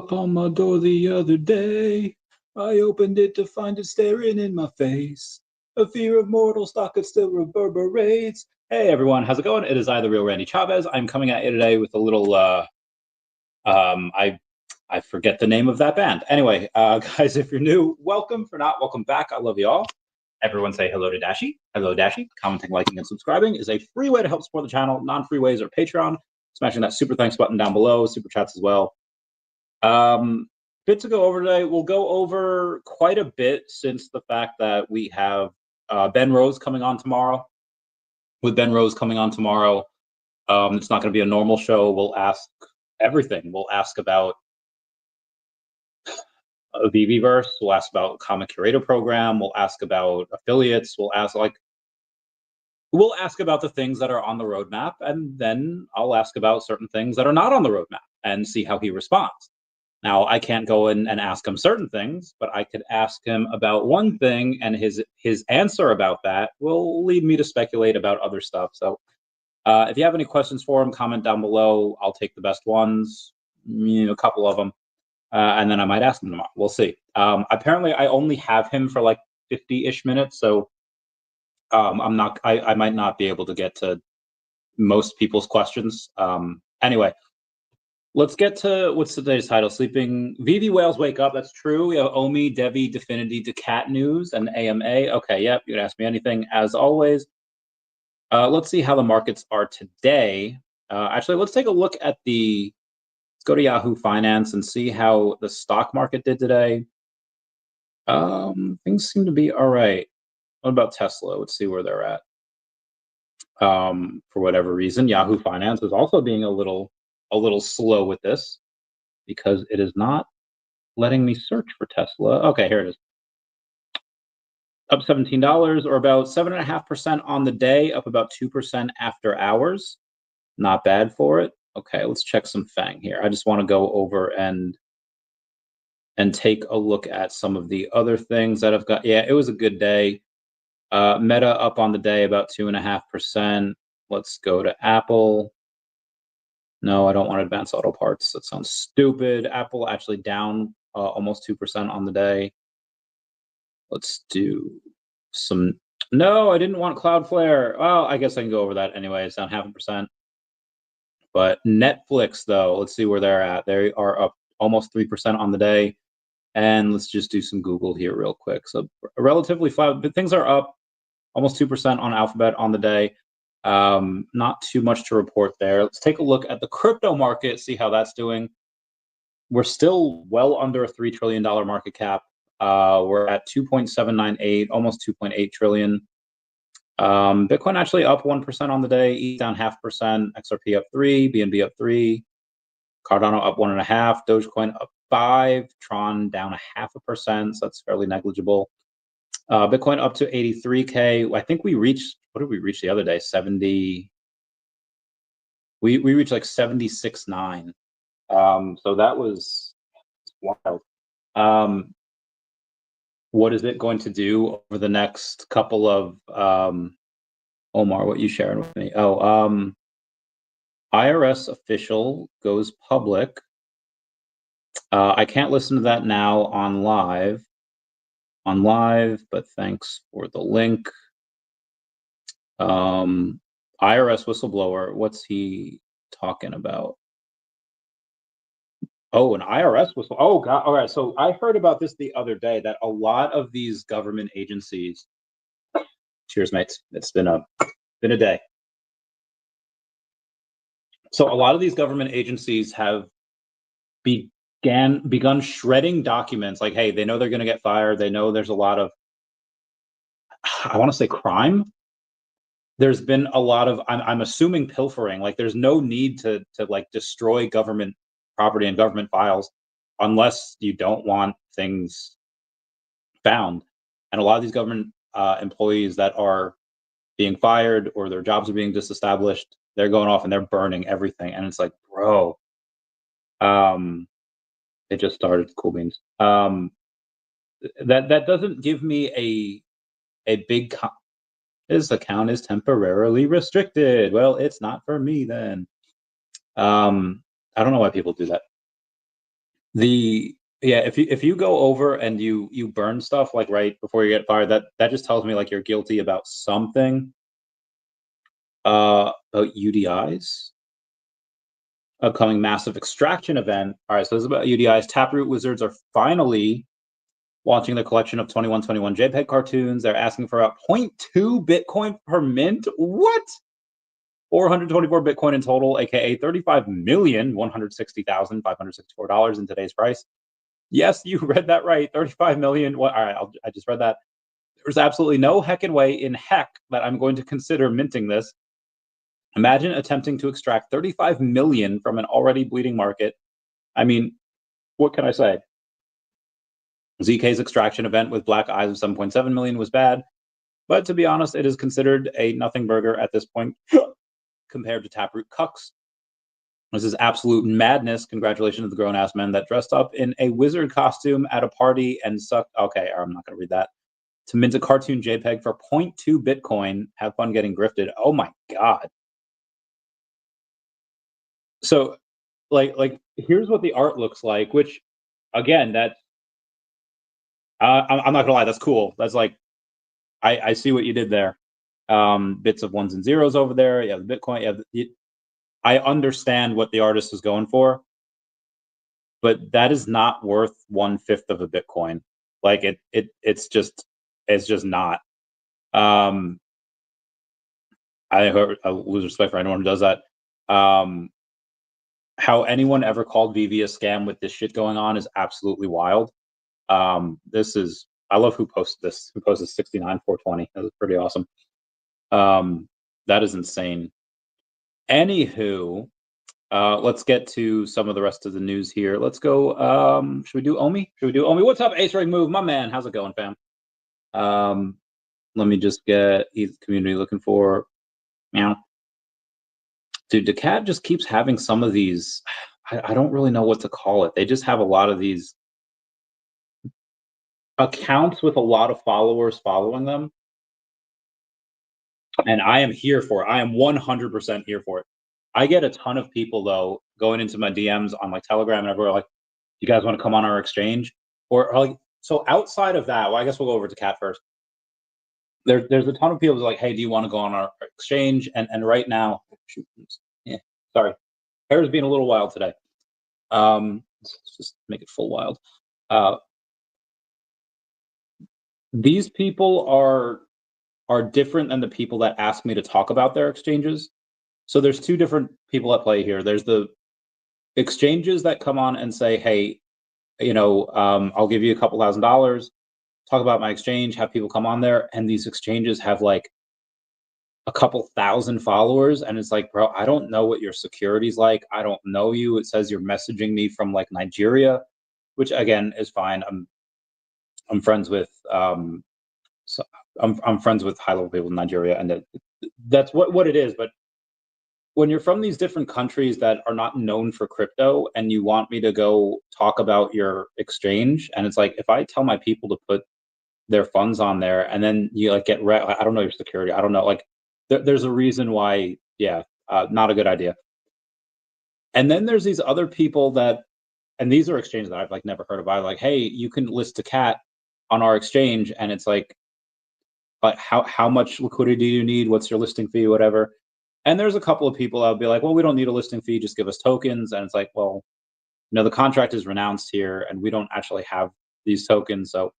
up on my door the other day. I opened it to find it staring in my face. A fear of mortal stock, it still reverberates. Hey everyone, how's it going? It is I, the real Randy Chavez. I'm coming at you today with a little, I forget the name of that band. Anyway, guys, if you're new, welcome. For not, welcome back. I love you all. Everyone say hello to Dashi. Hello, Dashi. Commenting, liking, and subscribing is a free way to help support the channel. Non-free ways are Patreon. Smashing that super thanks button down below, super chats as well. Bit to go over today. We'll go over quite a bit since the fact that we have Ben Rose coming on tomorrow. With Ben Rose coming on tomorrow, it's not going to be a normal show. We'll ask everything. We'll ask about VeVeVerse. We'll ask about Comic Curator Program. We'll ask about affiliates. We'll ask about the things that are on the roadmap, and then I'll ask about certain things that are not on the roadmap and see how he responds. Now, I can't go in and ask him certain things, but I could ask him about one thing, and his answer about that will lead me to speculate about other stuff. So if you have any questions for him, comment down below. I'll take the best ones, a couple of them, and then I might ask him tomorrow. We'll see. Apparently, I only have him for like 50-ish minutes, so I might not be able to get to most people's questions. Anyway, let's get to what's today's title. Sleeping VeVe whales wake up. That's true. We have OMI DEVVE DEFX DACAT news and AMA. Okay, yep. You can ask me anything as always. Let's see how the markets are today. Actually, let's take a look at let's go to Yahoo Finance and see how the stock market did today. Things seem to be all right. What about Tesla? Let's see where they're at. For whatever reason, Yahoo Finance is also being a little slow with this because it is not letting me search for Tesla. Okay, here it is. Up $17 or about 7.5% on the day, up about 2% after hours. Not bad for it. Okay, let's check some FANG here. I just want to go over and take a look at some of the other things that I've got. Yeah, it was a good day. Meta up on the day about 2.5%. Let's go to Apple. No, I don't want advanced auto parts. That sounds stupid. Apple actually down almost 2% on the day. Let's do some. No, I didn't want Cloudflare. Well, I guess I can go over that anyway. It's down 0.5%. But Netflix, though, let's see where they're at. They are up almost 3% on the day. And let's just do some Google here real quick. So relatively flat, but things are up almost 2% on Alphabet on the day. Not too much to report there. Let's take a look at the crypto market, see how that's doing. We're still well under a $3 trillion market cap. We're at 2.798, almost 2.8 trillion. Bitcoin actually up 1% on the day, ETH down 0.5%, XRP up 3%, BNB up 3%, Cardano up 1.5%, Dogecoin up 5%, Tron down 0.5%, so that's fairly negligible. Bitcoin up to 83K. I think we reached, what did we reach the other day? 70. We reached like 76.9. So that was wild. What is it going to do over the next couple of Omar, what you sharing with me? Oh, IRS official goes public. I can't listen to that now on live, but thanks for the link. IRS whistleblower, what's he talking about? Oh, an IRS whistle. Oh God. All right. So I heard about this the other day that a lot of these government agencies. Cheers, mates. It's been a day. So a lot of these government agencies have begun shredding documents. Like, hey, they know they're going to get fired. They know there's a lot of, I want to say, crime. There's been a lot of, I'm assuming, pilfering. Like, there's no need to like destroy government property and government files unless you don't want things found. And a lot of these government employees that are being fired or their jobs are being disestablished, they're going off and they're burning everything. And it's like, bro, it just started. Cool beans. That doesn't give me a big. This account is temporarily restricted. Well, it's not for me then. I don't know why people do that. Yeah, if you go over and you burn stuff like right before you get fired, that just tells me like you're guilty about something. About UDIs. Upcoming massive extraction event. All right, so this is about UDIs. Taproot Wizards are finally launching their collection of 2121 JPEG cartoons. They're asking for about 0.2 Bitcoin per mint. What? 424 Bitcoin in total, aka $35,160,564 in today's price. Yes, you read that right. 35 million. What? All right, I just read that. There's absolutely no heckin' way in heck that I'm going to consider minting this. Imagine attempting to extract 35 million from an already bleeding market. I mean, what can I say? ZK's extraction event with black eyes of 7.7 million was bad, but to be honest, it is considered a nothing burger at this point compared to Taproot Cucks. This is absolute madness. Congratulations to the grown-ass men that dressed up in a wizard costume at a party and sucked. Okay, I'm not going to read that. To mint a cartoon JPEG for 0.2 Bitcoin. Have fun getting grifted. Oh my God. So, like, here's what the art looks like, which, again, I'm not gonna lie, that's cool. That's like, I see what you did there. Bits of ones and zeros over there. You have the Bitcoin. I understand what the artist is going for, but that is not worth 1/5 of a Bitcoin. Like it's just not. I lose respect for anyone who does that. How anyone ever called VeVe a scam with this shit going on is absolutely wild. This is, I love who posted this. Who posted 69,420? That was pretty awesome. That is insane. Anywho, let's get to some of the rest of the news here. Let's go. Should we do OMI? Should we do OMI? What's up, Ace Ring Move? My man, how's it going, fam? Let me just get ETH community looking for. Meow. Dude, DeCat just keeps having some of these. I don't really know what to call it. They just have a lot of these accounts with a lot of followers following them. And I am here for it. I am 100% here for it. I get a ton of people, though, going into my DMs on like Telegram and everywhere, like, you guys want to come on our exchange? Or like, so outside of that, well, I guess we'll go over to Cat first. There's a ton of people who's like, hey, do you want to go on our exchange? And right now, shoot, yeah, sorry, hair's being a little wild today. Let's just make it full wild. These people are different than the people that ask me to talk about their exchanges. So there's two different people at play here. There's the exchanges that come on and say, hey, I'll give you a couple $1,000, talk about my exchange, have people come on there. And these exchanges have like a couple thousand followers. And it's like, bro, I don't know what your security's like. I don't know you. It says you're messaging me from like Nigeria, which again is fine. I'm friends with so I'm friends with high level people in Nigeria, and that's what it is. But when you're from these different countries that are not known for crypto, and you want me to go talk about your exchange, and it's like, if I tell my people to put their funds on there, and then you like I don't know your security, I don't know, like there's a reason why, yeah, not a good idea. And then there's these other people that, and these are exchanges that I've like never heard of. I like, hey, you can list a cat on our exchange, and it's like, but how much liquidity do you need? What's your listing fee? Whatever. And there's a couple of people that would be like, well, we don't need a listing fee, just give us tokens. And it's like, well, the contract is renounced here, and we don't actually have these tokens. So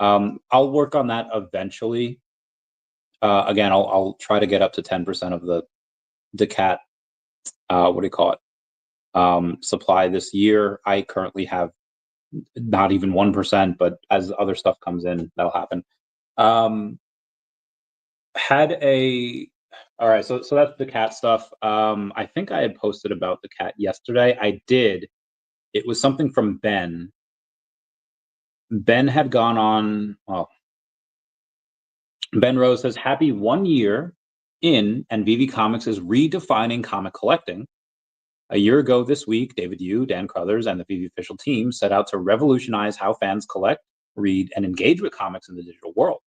I'll work on that eventually. Again, I'll try to get up to 10% of the cat. What do you call it? Supply this year. I currently have not even 1%, but as other stuff comes in, that'll happen. All right, so that's the cat stuff. I think I had posted about the cat yesterday. I did. It was something from Ben. Ben had gone on. Oh, Ben Rose says, happy 1 year in, and VeVe Comics is redefining comic collecting. A year ago this week, David Yu, Dan Crothers, and the VeVe official team set out to revolutionize how fans collect, read, and engage with comics in the digital world,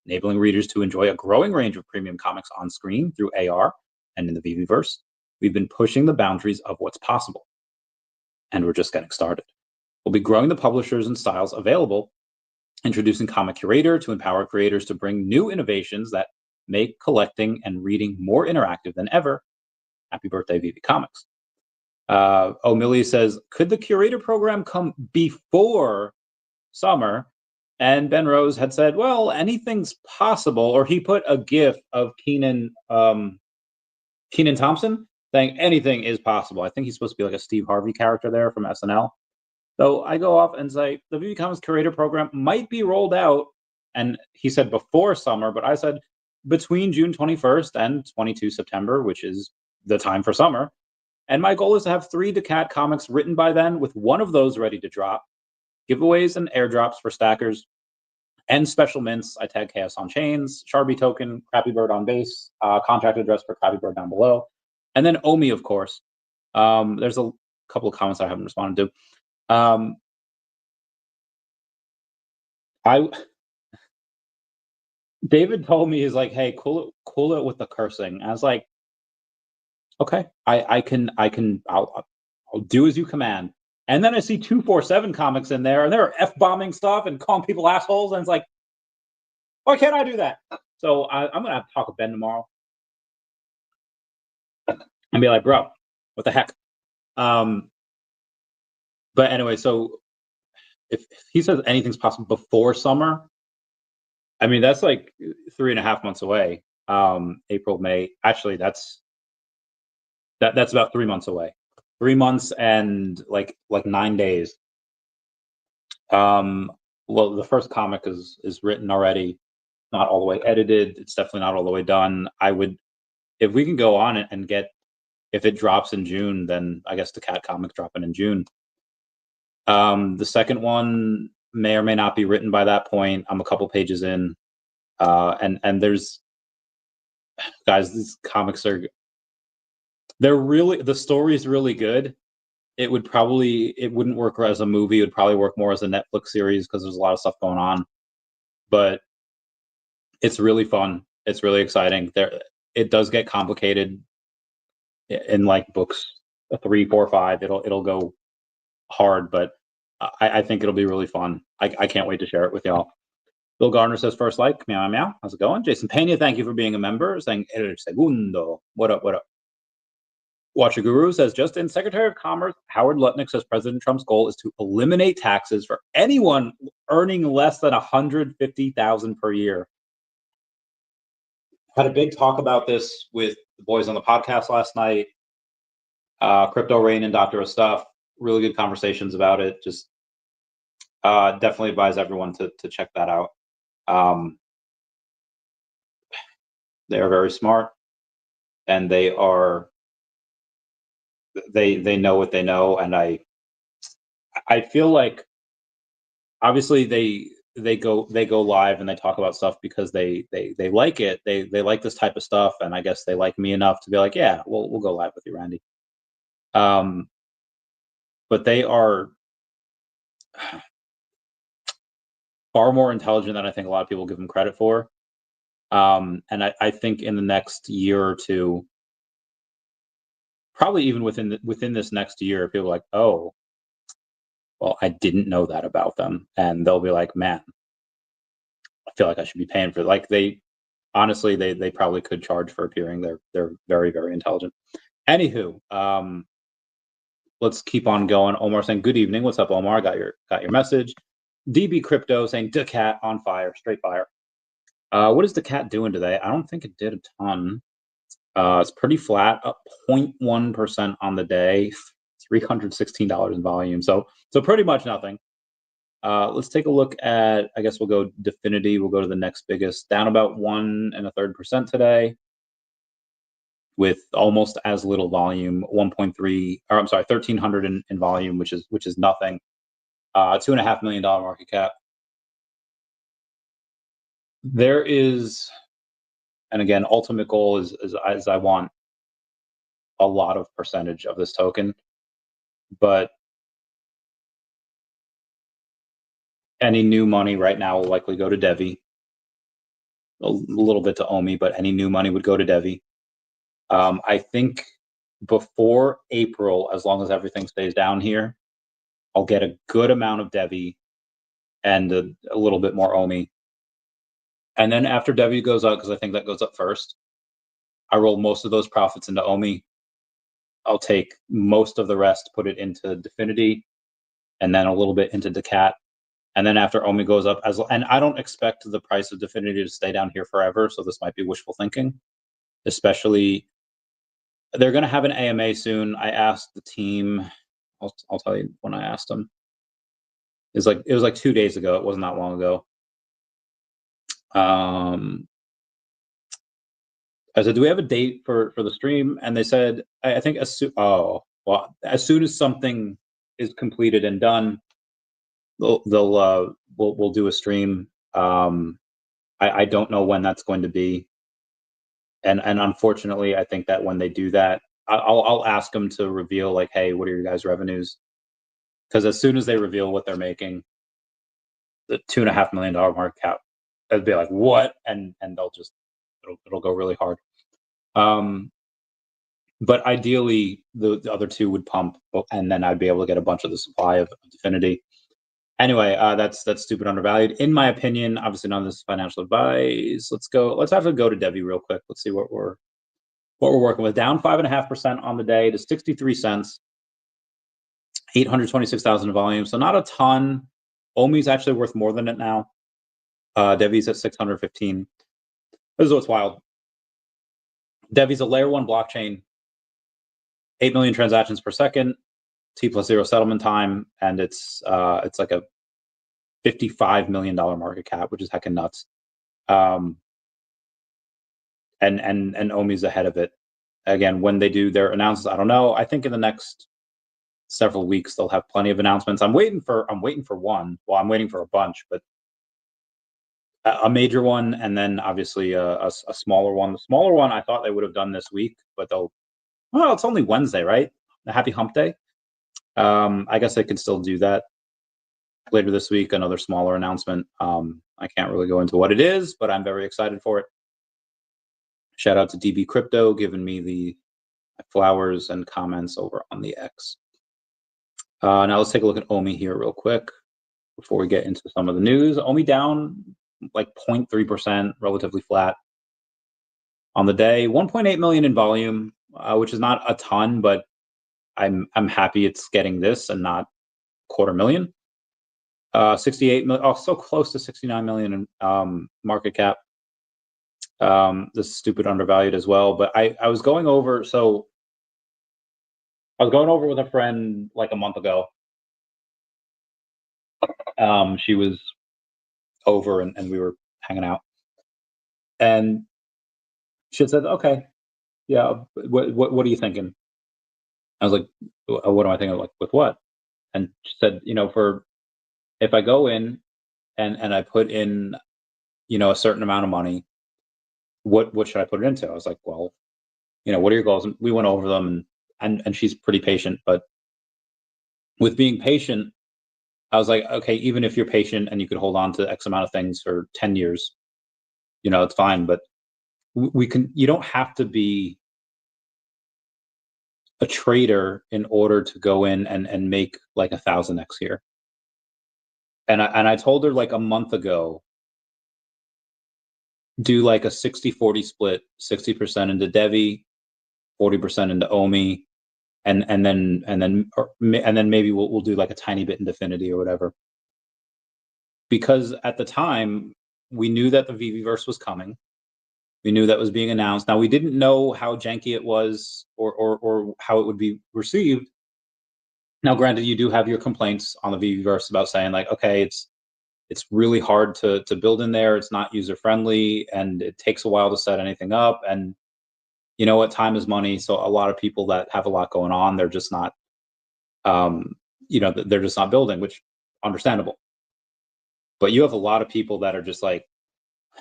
enabling readers to enjoy a growing range of premium comics on screen through AR and in the VeVeVerse. We've been pushing the boundaries of what's possible, and we're just getting started. We'll be growing the publishers and styles available, introducing Comic Curator to empower creators to bring new innovations that make collecting and reading more interactive than ever. Happy birthday, VeVe Comics. O'Milly says, could the Curator program come before summer? And Ben Rose had said, well, anything's possible. Or he put a GIF of Kenan Thompson saying anything is possible. I think he's supposed to be like a Steve Harvey character there from SNL. So I go off and say the VeVe Comics Curator program might be rolled out. And he said before summer, but I said between June 21st and 22 September, which is the time for summer. And my goal is to have 3 DACAT comics written by then, with one of those ready to drop. Giveaways and airdrops for stackers, and special mints. I tag Chaos on Chains, Sharpie token, Crappy Bird on base, contract address for Crappy Bird down below, and then OMI, of course. There's a couple of comments I haven't responded to. David told me, he's like, hey, cool it with the cursing. I was like, okay, I'll do as you command. And then I see 247 comics in there, and they're F-bombing stuff and calling people assholes, and it's like, why can't I do that? So I'm going to have to talk with Ben tomorrow and be like, bro, what the heck? But anyway, so if he says anything's possible before summer, I mean, that's like 3.5 months away. April, May. Actually, that's about 3 months away. 3 months and like 9 days. Well, the first comic is written already, not all the way edited. It's definitely not all the way done. I would, if we can go on it and get, if it drops in June, then I guess the Cat comic dropping in June. The second one may or may not be written by that point. I'm a couple pages in, and there's, guys, these comics are, they're really, the story is really good. It wouldn't work as a movie. It would probably work more as a Netflix series because there's a lot of stuff going on. But it's really fun. It's really exciting. It does get complicated in like books 3, 4, 5. It'll go hard, but I think it'll be really fun. I can't wait to share it with y'all. Bill Gardner says, first like, meow, meow. How's it going? Jason Pena, thank you for being a member. Saying, El Segundo. What up, what up? Watcher Guru says, just in, Secretary of Commerce Howard Lutnick says President Trump's goal is to eliminate taxes for anyone earning less than $150,000 per year. Had a big talk about this with the boys on the podcast last night. Crypto Rain and Dr. of Stuff, really good conversations about it. Just definitely advise everyone to check that out. They are very smart, and they know what they know, and I feel like obviously they go live and they talk about stuff because they like it. They like this type of stuff, and I guess they like me enough to be like, yeah, we'll go live with you, Randy. But they are far more intelligent than I think a lot of people give them credit for. And I think in the next year or two, probably even within this next year, people are like, oh, well, I didn't know that about them. And they'll be like, man, I feel like I should be paying for it. Like they probably could charge for appearing. They're very, very intelligent. Anywho, let's keep on going. Omar saying, good evening. What's up, Omar? Got your message. DB Crypto saying, DACAT on fire, straight fire. What is DACAT doing today? I don't think it did a ton. It's pretty flat, up 0.1% on the day, $316 in volume. So pretty much nothing. Let's take a look at, I guess we'll go Definity. We'll go to the next biggest, down about 1 1/3% today, with almost as little volume, 1.3, or I'm sorry, 1,300 in volume, which is nothing. $2.5 million market cap. There is, and again, ultimate goal is I want a lot of percentage of this token, but any new money right now will likely go to DEVVE. A little bit to OMI, but any new money would go to DEVVE. I think before April, as long as everything stays down here, I'll get a good amount of DEVVE and a little bit more OMI. And then after DEVVE goes up, because I think that goes up first, I roll most of those profits into OMI. I'll take most of the rest, put it into Dfinity, and then a little bit into DACAT. And then after OMI goes up, and I don't expect the price of Dfinity to stay down here forever, so this might be wishful thinking. Especially, they're going to have an AMA soon. I asked the team. I'll tell you when I asked them. It was like 2 days ago. It wasn't that long ago. I said, do we have a date for the stream? And they said, I think as soon as something is completed and done, we'll do a stream. I don't know when that's going to be, and unfortunately, I think that when they do that, I'll ask them to reveal, like, hey, what are your guys' revenues? Because as soon as they reveal what they're making, the $2.5 million market cap, it'd be like, what? And they'll just it'll go really hard. But ideally, the other two would pump, and then I'd be able to get a bunch of the supply of Dfinity. Anyway, that's stupid undervalued, in my opinion. Obviously, none of this is financial advice. Let's have to go to DEVVE real quick. Let's see what we're working with. Down 5.5% on the day to 63 cents. 826,000 volume, so not a ton. OMI's actually worth more than it now. DEVVE's at 615. This is what's wild. DEVVE's a layer 1 blockchain, 8 million transactions per second, T+0 settlement time, and it's like a $55 million market cap, which is heckin' nuts. And OMI's ahead of it. Again, when they do their announcements, I don't know. I think in the next several weeks they'll have plenty of announcements. I'm waiting for one. Well, I'm waiting for a bunch, but a major one, and then obviously a smaller one. The smaller one I thought they would have done this week, but it's only Wednesday, right? A happy hump day. I guess they can still do that later this week. Another smaller announcement. I can't really go into what it is, but I'm very excited for it. Shout out to DB Crypto giving me the flowers and comments over on the X. Now let's take a look at OMI here real quick before we get into some of the news. OMI down like 0.3%, relatively flat on the day. 1.8 million in volume, which is not a ton, but I'm happy it's getting this and not 250,000. 68 million, so close to 69 million in market cap. This is stupid undervalued as well. But I was going over, so I was going over with a friend like a month ago. She was over and we were hanging out, and she said, okay, yeah, what are you thinking? I was like, what am I thinking? Like, with what? And she said, if I go in and I put in, a certain amount of money, what should I put it into? I was like, well, what are your goals? And we went over them, and she's pretty patient, but with being patient, I was like, okay, even if you're patient and you could hold on to X amount of things for 10 years, it's fine. But you don't have to be a trader in order to go in and make like 1,000x here. And I told her like a month ago, do like a 60-40 split, 60% into DEVVE, 40% into OMI, and then maybe we'll do like a tiny bit in Dfinity or whatever. Because at the time we knew that the VeVeVerse was coming. We knew that was being announced. Now we didn't know how janky it was or how it would be received. Now, granted, you do have your complaints on the VeVeVerse about saying like, okay, it's really hard to build in there. It's not user friendly, and it takes a while to set anything up. And you know what? Time is money. So a lot of people that have a lot going on, they're just not, they're just not building, which understandable. But you have a lot of people that are just like,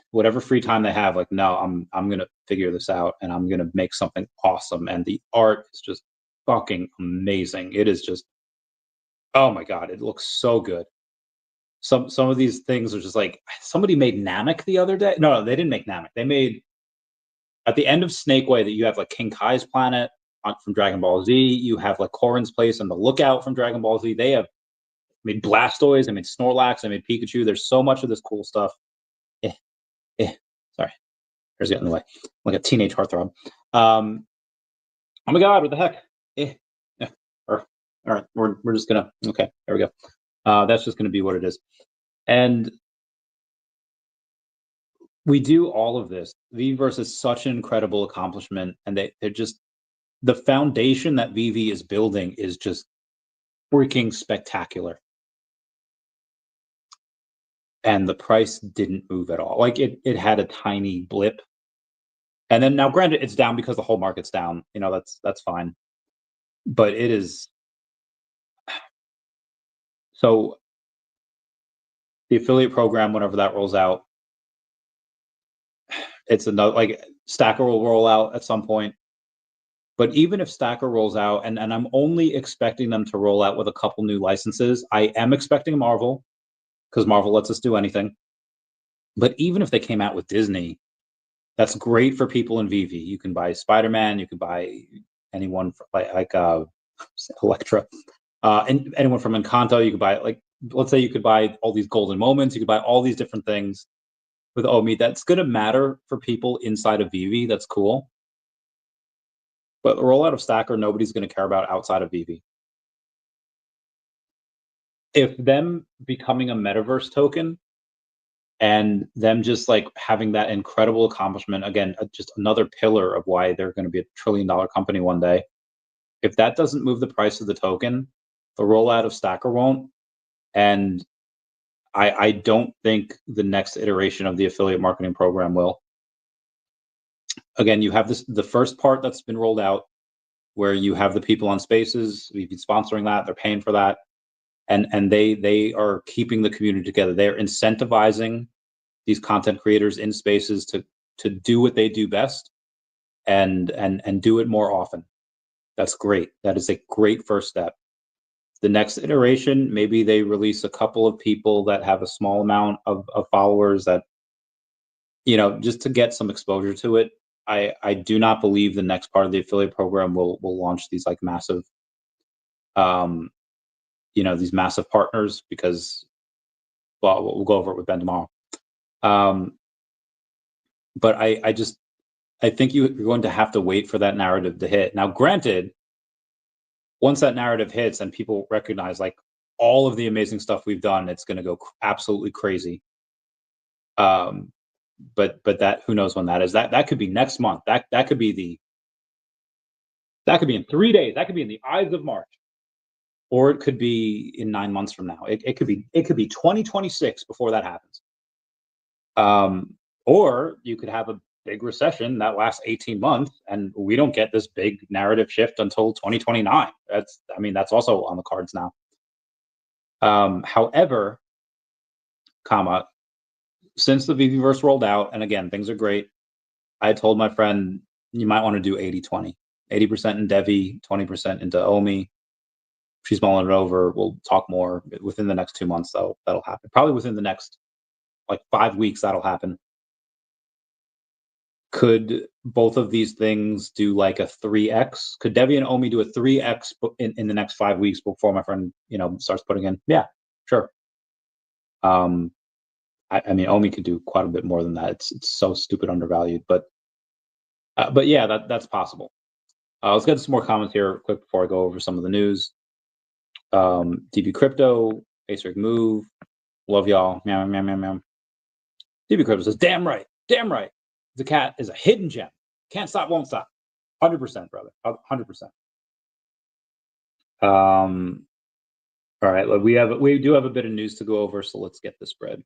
whatever free time they have, like, no, I'm gonna figure this out and I'm gonna make something awesome. And the art is just fucking amazing. It is just, oh my god, it looks so good. Some of these things are just like, somebody made Namek the other day. No, they didn't make Namek. They made, at the end of Snake Way, that you have like King Kai's planet from Dragon Ball Z. You have like Corrin's place and the Lookout from Dragon Ball Z. They have made Blastoise, I made Snorlax, I made Pikachu. There's so much of this cool stuff. Sorry, there's getting in the way, like a teenage heartthrob. Oh my God, what the heck? All right, we're just gonna, okay, there we go. That's just gonna be what it is. And we do all of this. VeVeVerse is such an incredible accomplishment, and they're just, the foundation that VeVe is building is just freaking spectacular. And the price didn't move at all. Like it had a tiny blip. And then now, granted, it's down because the whole market's down. You know, that's fine. But it is. So the affiliate program, whenever that rolls out, it's another, like, Stacker will roll out at some point. But even if Stacker rolls out, and I'm only expecting them to roll out with a couple new licenses, I am expecting Marvel, because Marvel lets us do anything. But even if they came out with Disney, that's great for people in VeVe. You can buy Spider-Man, you can buy anyone like Elektra, and anyone from Encanto. You could buy, like, let's say you could buy all these golden moments. You could buy all these different things with OMI. That's going to matter for people inside of VeVe. That's cool. But the rollout of Stacker, nobody's going to care about outside of VeVe. If them becoming a metaverse token and them just like having that incredible accomplishment, again, just another pillar of why they're going to be a $1 trillion company one day. If that doesn't move the price of the token, the rollout of Stacker won't. And I don't think the next iteration of the affiliate marketing program will. Again, you have the first part that's been rolled out, where you have the people on Spaces. We've been sponsoring that. They're paying for that. And they are keeping the community together. They're incentivizing these content creators in Spaces to do what they do best and do it more often. That's great. That is a great first step. The next iteration, maybe they release a couple of people that have a small amount of followers, that, you know, just to get some exposure to it. I do not believe the next part of the affiliate program will launch these like massive, you know, these massive partners, because, well, we'll go over it with Ben tomorrow. But I think you're going to have to wait for that narrative to hit. Now, granted, once that narrative hits and people recognize like all of the amazing stuff we've done, it's going to go absolutely crazy. But that, who knows when that is? That could be next month. That could be in 3 days. That could be in the Ides of March, or it could be in 9 months from now. It could be 2026 before that happens. Or you could have a big recession that lasts 18 months, and we don't get this big narrative shift until 2029. That's also on the cards now. However, since the VeVeVerse rolled out, and again, things are great, I told my friend, you might want to do 80-20. 80% in DeVe, 20% into OMI. She's mulling it over. We'll talk more within the next 2 months, though. That'll happen. Probably within the next, like, 5 weeks, that'll happen. Could both of these things do like a 3x? Could DeVe and OMI do a 3x in the next 5 weeks before my friend, you know, starts putting in? Yeah, sure. I mean, OMI could do quite a bit more than that. It's so stupid undervalued, but yeah, that's possible. Let's get some more comments here quick before I go over some of the news. DB Crypto, basic move. Love y'all. Meow, meow, meow, meow. DB Crypto says, damn right. DACAT is a hidden gem. Can't stop, won't stop. 100%, brother. 100%. All right, look, we do have a bit of news to go over, so let's get this spread.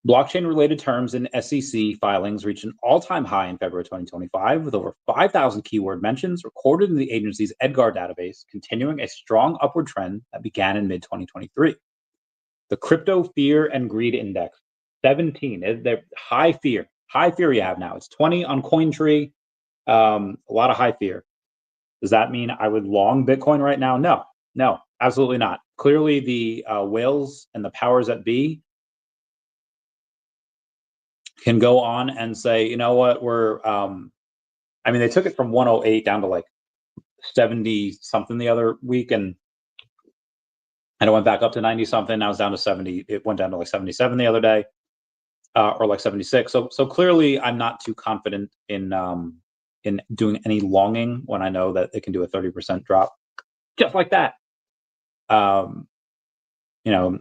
Blockchain-related terms in SEC filings reached an all-time high in February 2025, with over 5,000 keyword mentions recorded in the agency's EDGAR database, continuing a strong upward trend that began in mid-2023. The Crypto Fear and Greed Index, 17. They're high fear you have now. It's 20 on CoinTree. A lot of high fear. Does that mean I would long Bitcoin right now? No, absolutely not. Clearly, the whales and the powers that be can go on and say, you know what, they took it from 108 down to like 70 something the other week, and And it went back up to 90 something. Now it's down to 70. It went down to like 77 the other day, or like 76. So clearly, I'm not too confident in doing any longing when I know that it can do a 30% drop, just like that. You know,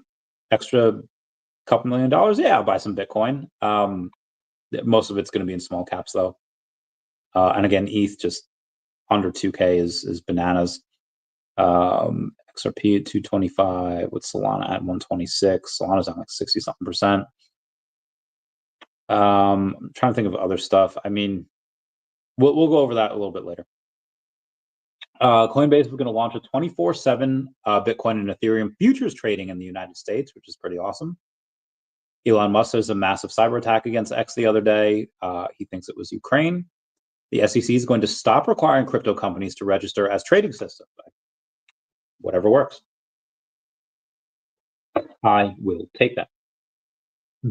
extra couple $1 million. Yeah, I'll buy some Bitcoin. Most of it's going to be in small caps though. And again, ETH just under 2K is bananas. XRP at 225 with Solana at 126. Solana's down like 60 something percent. I'm trying to think of other stuff. I mean, we'll go over that a little bit later. Coinbase is going to launch a 24/7 Bitcoin and Ethereum futures trading in the United States, which is pretty awesome. Elon Musk has a massive cyber attack against X the other day. He thinks it was Ukraine. The SEC is going to stop requiring crypto companies to register as trading systems. Whatever works. I will take that.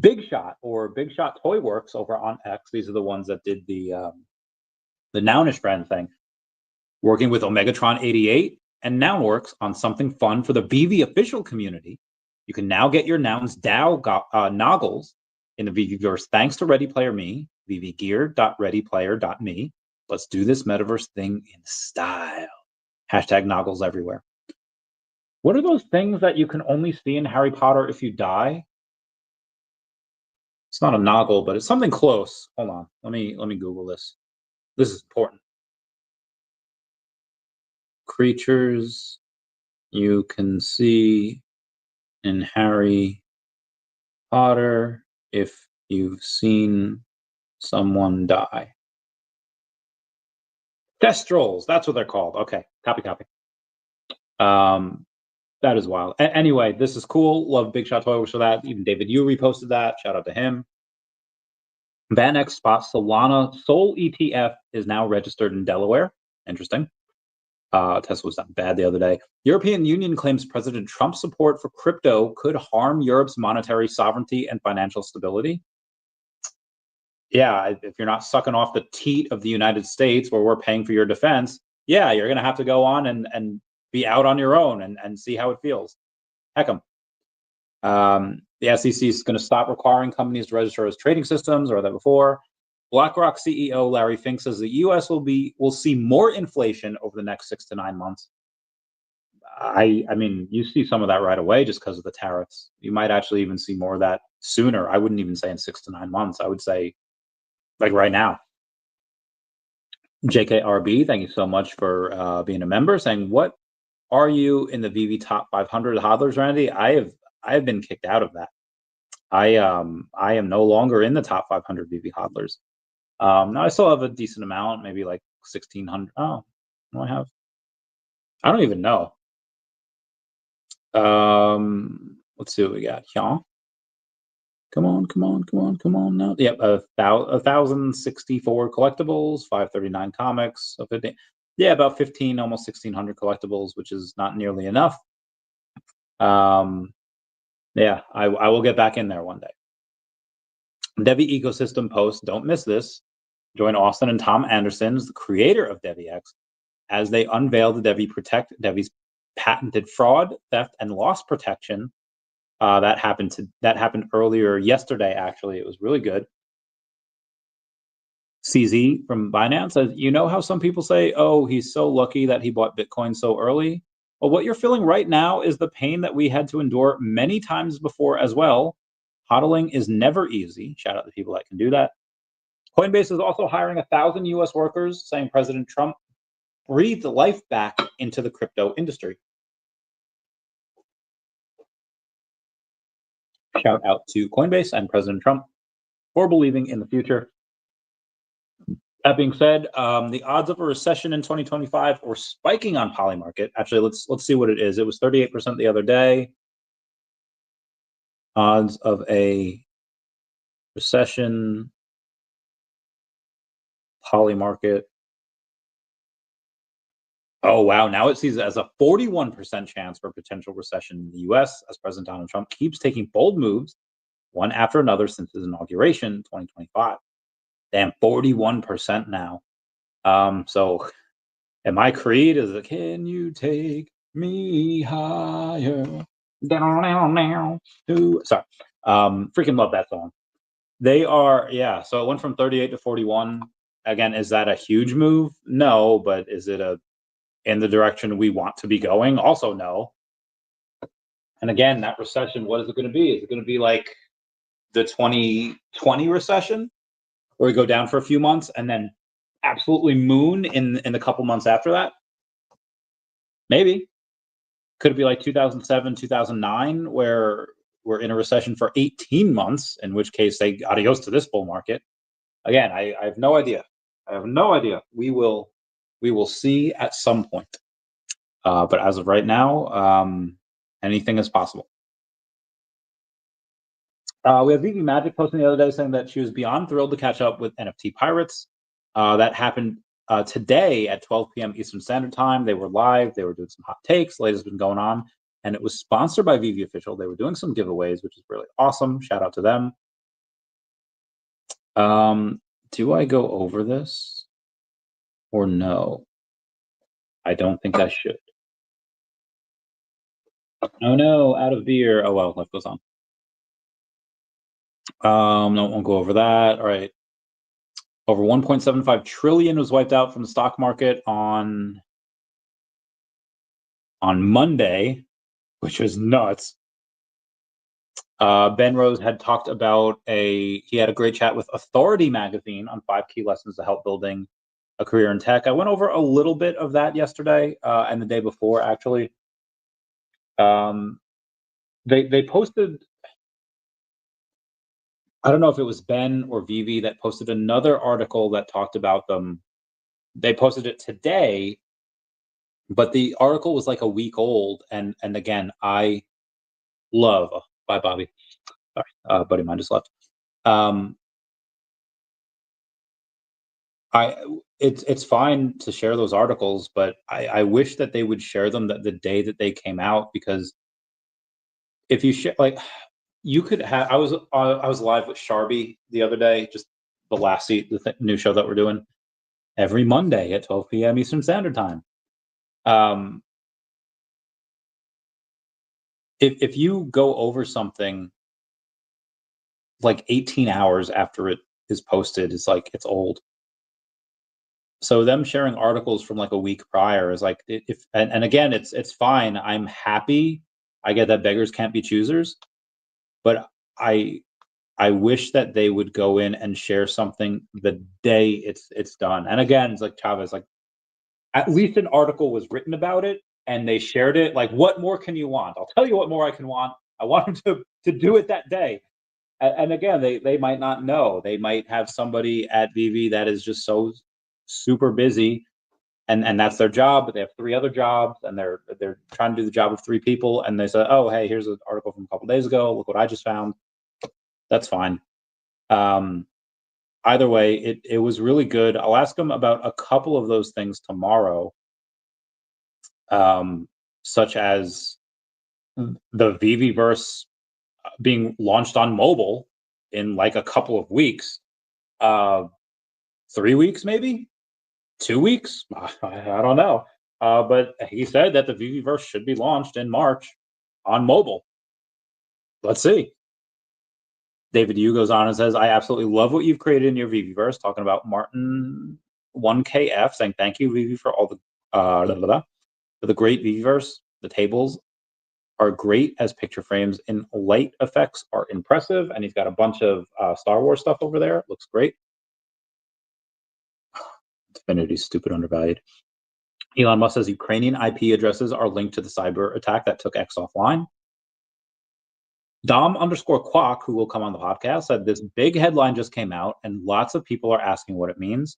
Big Shot or Big Shot Toy Works over on X. These are the ones that did the Nounish brand thing. Working with Omegatron 88 and Nounworks on something fun for the VeVe official community. You can now get your Nouns DAO noggles in the VeVeVerse thanks to Ready Player Me, vvgear.readyplayer.me. Let's do this metaverse thing in style. Hashtag noggles everywhere. What are those things that you can only see in Harry Potter if you die? It's not a noggle, but it's something close. Hold on. Let me Google this. This is important. Creatures you can see in Harry Potter if you've seen someone die. Thestrals, that's what they're called. Okay, copy. That is wild. Anyway, this is cool. Love Big Shot Toy Works for that. Even David Yu reposted that. Shout out to him. VanEck spot Solana Sol ETF is now registered in Delaware. Interesting. Tesla was not bad the other day. European Union claims President Trump's support for crypto could harm Europe's monetary sovereignty and financial stability. Yeah, if you're not sucking off the teat of the United States where we're paying for your defense, yeah, you're going to have to go on and be out on your own and see how it feels. Heck 'em. The SEC is going to stop requiring companies to register as trading systems, or that before. BlackRock CEO Larry Fink says the U.S. will see more inflation over the next 6 to 9 months. I mean, you see some of that right away just because of the tariffs. You might actually even see more of that sooner. I wouldn't even say in 6 to 9 months. I would say like right now. JKRB, thank you so much for being a member. Saying, what are you in the VeVe top 500 hodlers, Randy? I have been kicked out of that. I am no longer in the top 500 VeVe hodlers. Now I still have a decent amount, maybe like 1,600. Oh, what do I have? I don't even know. Let's see what we got. Yeah. Come on now. Yep, 1,064 collectibles, 539 comics, so 50. Yeah, about 15, almost 1,600 collectibles, which is not nearly enough. Yeah, I will get back in there one day. DeVe ecosystem post, don't miss this. Join Austin and Tom Anderson, the creator of DeVeX, as they unveil the DeVe's patented fraud, theft, and loss protection. That happened earlier yesterday. Actually, it was really good. CZ from Binance says, you know how some people say, "Oh, he's so lucky that he bought Bitcoin so early." Well, what you're feeling right now is the pain that we had to endure many times before as well. Hodling is never easy. Shout out to people that can do that. Coinbase is also hiring 1,000 U.S. workers, saying President Trump breathed life back into the crypto industry. Shout out to Coinbase and President Trump for believing in the future. That being said, the odds of a recession in 2025 were spiking on Polymarket. Actually, let's see what it is. It was 38% the other day. Odds of a recession, Polymarket. Oh, wow. Now it sees it as a 41% chance for a potential recession in the U.S. as President Donald Trump keeps taking bold moves, one after another since his inauguration in 2025. Damn, 41% now. So, and my creed is, can you take me higher? Sorry. Freaking love that song. They are, yeah. So it went from 38 to 41. Again, is that a huge move? No, but is it in the direction we want to be going? Also, no. And again, that recession, what is it going to be? Is it going to be like the 2020 recession, where we go down for a few months and then absolutely moon in the couple months after that? Maybe. Could it be like 2007, 2009, where we're in a recession for 18 months, in which case they adios to this bull market? Again, I have no idea. I have no idea. We will see at some point. But as of right now, anything is possible. We have VeVe Magic posting the other day saying that she was beyond thrilled to catch up with NFT Pirates. That happened today at 12 p.m. Eastern Standard Time. They were live. They were doing some hot takes. The latest has been going on. And it was sponsored by VeVe Official. They were doing some giveaways, which is really awesome. Shout out to them. Do I go over this or no? I don't think I should. Oh no, out of beer. Oh well, life goes on. No, won't go over that. All right. Over 1.75 trillion was wiped out from the stock market on Monday, which was nuts. Ben Rose had talked about he had a great chat with Authority magazine on 5 key lessons to help building a career in tech. I went over a little bit of that yesterday and the day before, actually. They posted, I don't know if it was Ben or VeVe that posted another article that talked about them. They posted it today, but the article was like a week old. And again, I love, bye Bobby. Sorry, buddy of mine just left. It's fine to share those articles, but I wish that they would share them the day that they came out, because if you share, like, you could have. I was live with Sharby the other day, just the last seat, new show that we're doing every Monday at 12 p.m. Eastern Standard Time. If you go over something like 18 hours after it is posted, it's like it's old. So them sharing articles from like a week prior is like, and again, it's fine. I'm happy. I get that beggars can't be choosers, but I wish that they would go in and share something the day it's done. And again, it's like Chavez, like, at least an article was written about it and they shared it. Like, what more can you want? I'll tell you what more I can want. I want them to do it that day. And again, they might not know. They might have somebody at VeVe that is just so super busy, and that's their job, but they have 3 other jobs, and they're trying to do the job of 3 people, and they say, oh, hey, here's an article from a couple days ago. Look what I just found. That's fine. Either way, it was really good. I'll ask them about a couple of those things tomorrow, such as the VeVeVerse being launched on mobile in like a couple of weeks. 3 weeks, maybe 2 weeks. I don't know. But he said that the VeVeVerse should be launched in March on mobile. Let's see. David Yu goes on and says, I absolutely love what you've created in your VeVeVerse, talking about Martin 1KF, saying thank you, VeVe, for all the for the great VeVeVerse. The tables are great as picture frames, and light effects are impressive. And he's got a bunch of Star Wars stuff over there. Looks great. Infinity's stupid undervalued. Elon Musk says Ukrainian IP addresses are linked to the cyber attack that took X offline. Dom_Quack, who will come on the podcast, said this big headline just came out and lots of people are asking what it means,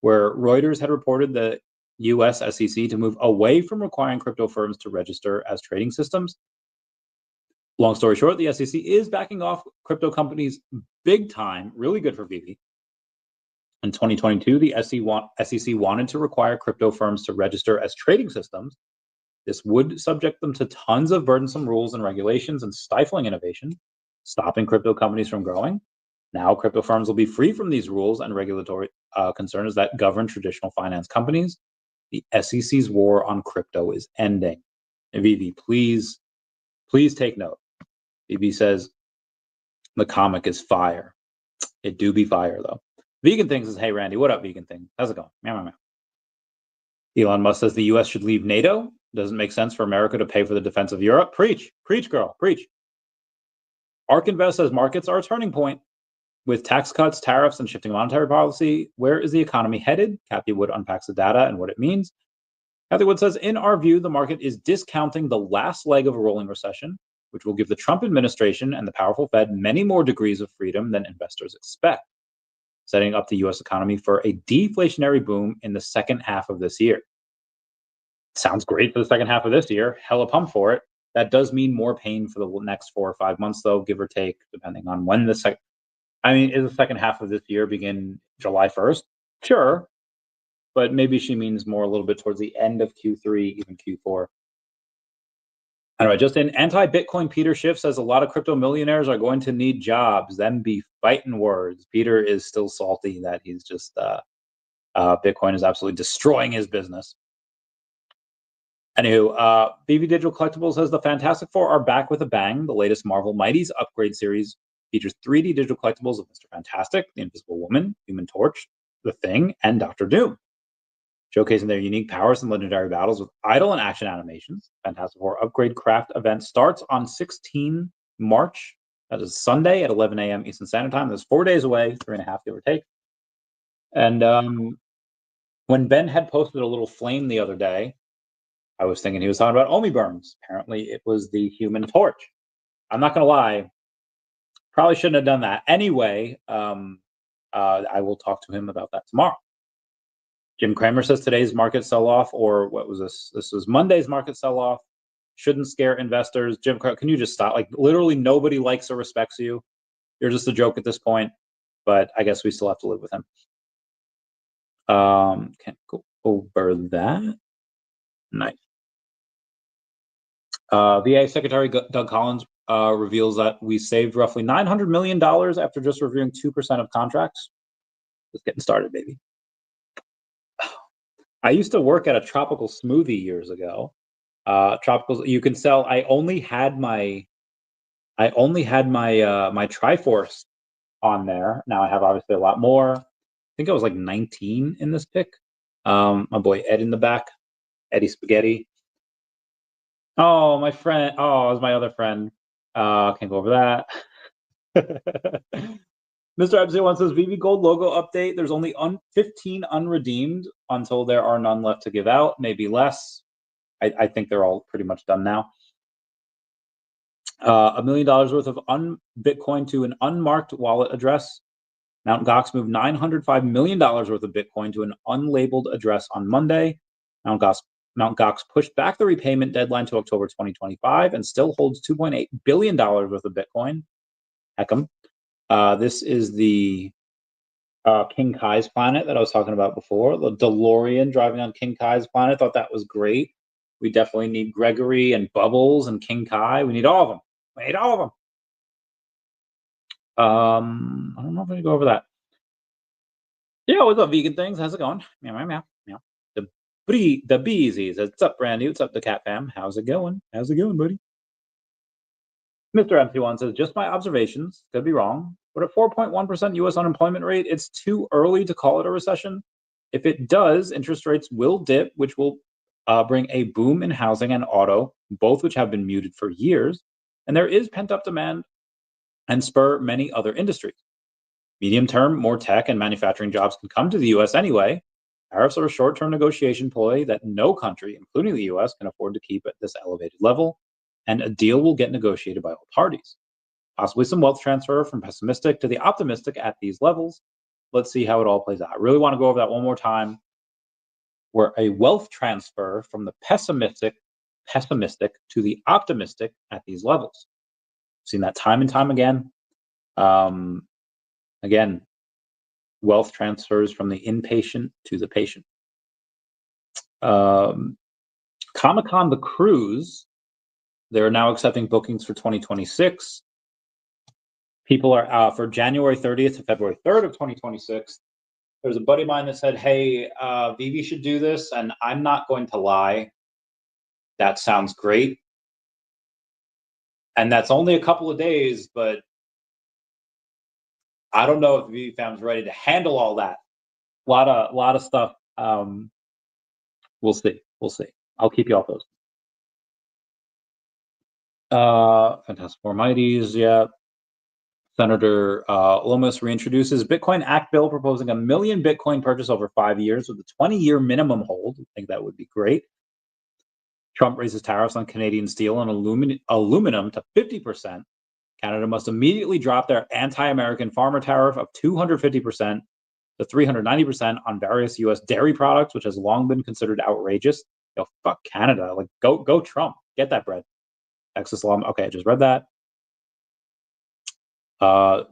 where Reuters had reported the US SEC to move away from requiring crypto firms to register as trading systems. Long story short, the SEC is backing off crypto companies big time. Really good for VeVe. In 2022, the SEC wanted to require crypto firms to register as trading systems. This would subject them to tons of burdensome rules and regulations and stifling innovation, stopping crypto companies from growing. Now, crypto firms will be free from these rules and regulatory concerns that govern traditional finance companies. The SEC's war on crypto is ending. VeVe, please Please take note. VeVe says the comic is fire. It do be fire though. Vegan Thing says, hey Randy, what up, Vegan Thing? How's it going? Meow, meow, meow. Elon Musk says the US should leave NATO. Doesn't make sense for America to pay for the defense of Europe. Preach, girl, preach. ARK Invest says markets are a turning point. With tax cuts, tariffs, and shifting monetary policy, where is the economy headed? Kathy Wood unpacks the data and what it means. Kathy Wood says, in our view, the market is discounting the last leg of a rolling recession, which will give the Trump administration and the powerful Fed many more degrees of freedom than investors expect, setting up the U.S. economy for a deflationary boom in the second half of this year. Sounds great for the second half of this year. Hella pumped for it. That does mean more pain for the next 4 or 5 months, though, give or take, depending on when is the second half of this year begin July 1st? Sure. But maybe she means more a little bit towards the end of Q3, even Q4. Anyway, just in anti-Bitcoin, Peter Schiff says a lot of crypto millionaires are going to need jobs. Them be fighting words. Peter is still salty that he's just Bitcoin is absolutely destroying his business. Anywho, VeVe Digital Collectibles says the Fantastic Four are back with a bang. The latest Marvel Mighties upgrade series features 3D digital collectibles of Mr. Fantastic, the Invisible Woman, Human Torch, The Thing, and Doctor Doom, showcasing their unique powers and legendary battles with idle and action animations. Fantastic Four Upgrade Craft event starts on 16 March. That is Sunday at 11 a.m. Eastern Standard Time. That's 4 days away, 3.5 give or take. And when Ben had posted a little flame the other day, I was thinking he was talking about OMI burns. Apparently, it was the Human Torch. I'm not going to lie. Probably shouldn't have done that. Anyway, I will talk to him about that tomorrow. Jim Cramer says today's market sell-off, or what was this? This was Monday's market sell-off. Shouldn't scare investors. Jim, can you just stop? Like, literally nobody likes or respects you. You're just a joke at this point, but I guess we still have to live with him. Can't go over that. Nice. VA Secretary Doug Collins reveals that we saved roughly $900 million after just reviewing 2% of contracts. Just getting started, baby. I used to work at a tropical smoothie years ago. Tropicals, you can sell. I only had my my Triforce on there. Now I have obviously a lot more. I think I was like 19 in this pick. My boy Ed in the back, Eddie Spaghetti. Oh, my friend. Oh, it was my other friend. Can't go over that. Mr. MC1 says VeVe Gold logo update. There's only 15 unredeemed until there are none left to give out, maybe less. I think they're all pretty much done now. $1 million worth of Bitcoin to an unmarked wallet address. Mt. Gox moved $905 million worth of Bitcoin to an unlabeled address on Monday. Mt. Gox pushed back the repayment deadline to October 2025 and still holds $2.8 billion worth of Bitcoin. Heck'em. This is the King Kai's planet that I was talking about before. The DeLorean driving on King Kai's planet. I thought that was great. We definitely need Gregory and Bubbles and King Kai. We need all of them. We need all of them. I don't know if I can go over that. Yeah, what's up, vegan things? How's it going? Meow, meow, meow, meow. The Beezy says, what's up, Brandy? What's up, the Cat Fam? How's it going? How's it going, buddy? Mr. MC1 says, just my observations. Could be wrong. But at 4.1% U.S. unemployment rate, it's too early to call it a recession. If it does, interest rates will dip, which will bring a boom in housing and auto, both which have been muted for years. And there is pent-up demand and spur many other industries. Medium term, more tech and manufacturing jobs can come to the U.S. anyway. Tariffs are a short-term negotiation ploy that no country, including the U.S., can afford to keep at this elevated level, and a deal will get negotiated by all parties. Possibly some wealth transfer from pessimistic to the optimistic at these levels. Let's see how it all plays out. I really want to go over that one more time, where a wealth transfer from the pessimistic to the optimistic at these levels. Seen that time and time again. Again, wealth transfers from the inpatient to the patient. Comic-Con, the cruise, they're now accepting bookings for 2026. People are for January 30th to February 3rd of 2026. There's a buddy of mine that said, hey, VeVe should do this, and I'm not going to lie. That sounds great. And that's only a couple of days, but I don't know if the VeVe fam's ready to handle all that. A lot of stuff. We'll see. We'll see. I'll keep you all posted. Fantastic Four Mighties, yeah. Senator Lomas reintroduces Bitcoin Act bill proposing 1 million Bitcoin purchase over 5 years with a 20-year minimum hold. I think that would be great. Trump raises tariffs on Canadian steel and aluminum to 50%. Canada must immediately drop their anti-American farmer tariff of 250% to 390% on various U.S. dairy products, which has long been considered outrageous. Yo, fuck Canada. Like, go Trump. Get that bread. Texas law. Okay, I just read that.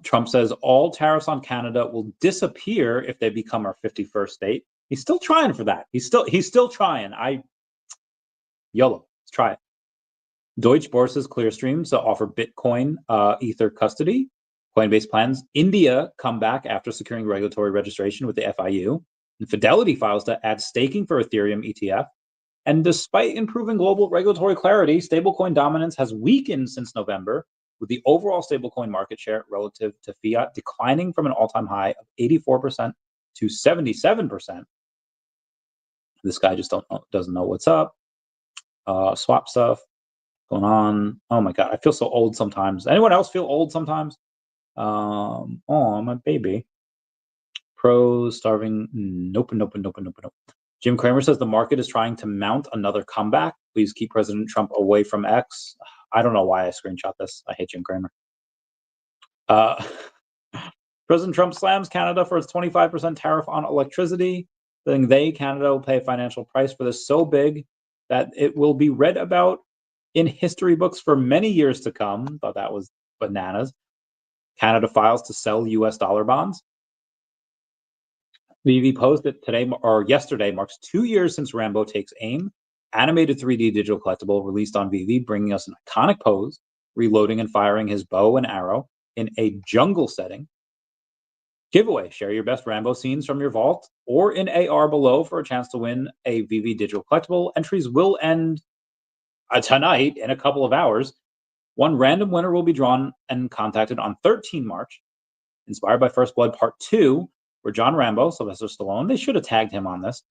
Trump says all tariffs on Canada will disappear if they become our 51st state. He's still trying for that. He's still trying. YOLO. Let's try it. Deutsche Börse's Clearstream to offer Bitcoin Ether custody. Coinbase plans India come back after securing regulatory registration with the FIU. And Fidelity files to add staking for Ethereum ETF. And despite improving global regulatory clarity, stablecoin dominance has weakened since November, with the overall stablecoin market share relative to fiat declining from an all-time high of 84% to 77%. This guy just doesn't know what's up. Swap stuff going on. Oh my God, I feel so old sometimes. Anyone else feel old sometimes? Oh, my baby. Pros, starving. Nope. Jim Cramer says the market is trying to mount another comeback. Please keep President Trump away from X. I don't know why I screenshot this. I hate Jim Cramer. President Trump slams Canada for its 25% tariff on electricity, saying Canada, will pay a financial price for this so big that it will be read about in history books for many years to come. Thought that was bananas. Canada files to sell U.S. dollar bonds. VeVe posted today or yesterday marks 2 years since Rambo Takes Aim, animated 3D digital collectible released on VeVe, bringing us an iconic pose, reloading and firing his bow and arrow in a jungle setting. Giveaway: share your best Rambo scenes from your vault or in AR below for a chance to win a VeVe digital collectible. Entries will end tonight in a couple of hours. One random winner will be drawn and contacted on 13 March. Inspired by First Blood Part 2, where John Rambo, Sylvester Stallone, they should have tagged him on this,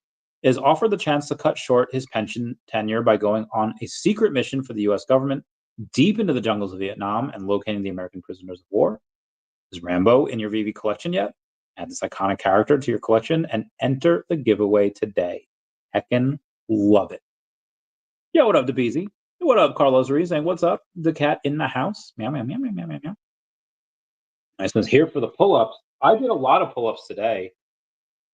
is offered the chance to cut short his pension tenure by going on a secret mission for the U.S. government deep into the jungles of Vietnam and locating the American prisoners of war. Is Rambo in your VeVe collection yet? Add this iconic character to your collection and enter the giveaway today. Heckin' love it. Yo, what up, DeBeezy? What up, Carlos Reed saying, what's up? The cat in the house. Meow, meow, meow, meow, meow, meow, meow. Nice one's here for the pull-ups. I did a lot of pull-ups today.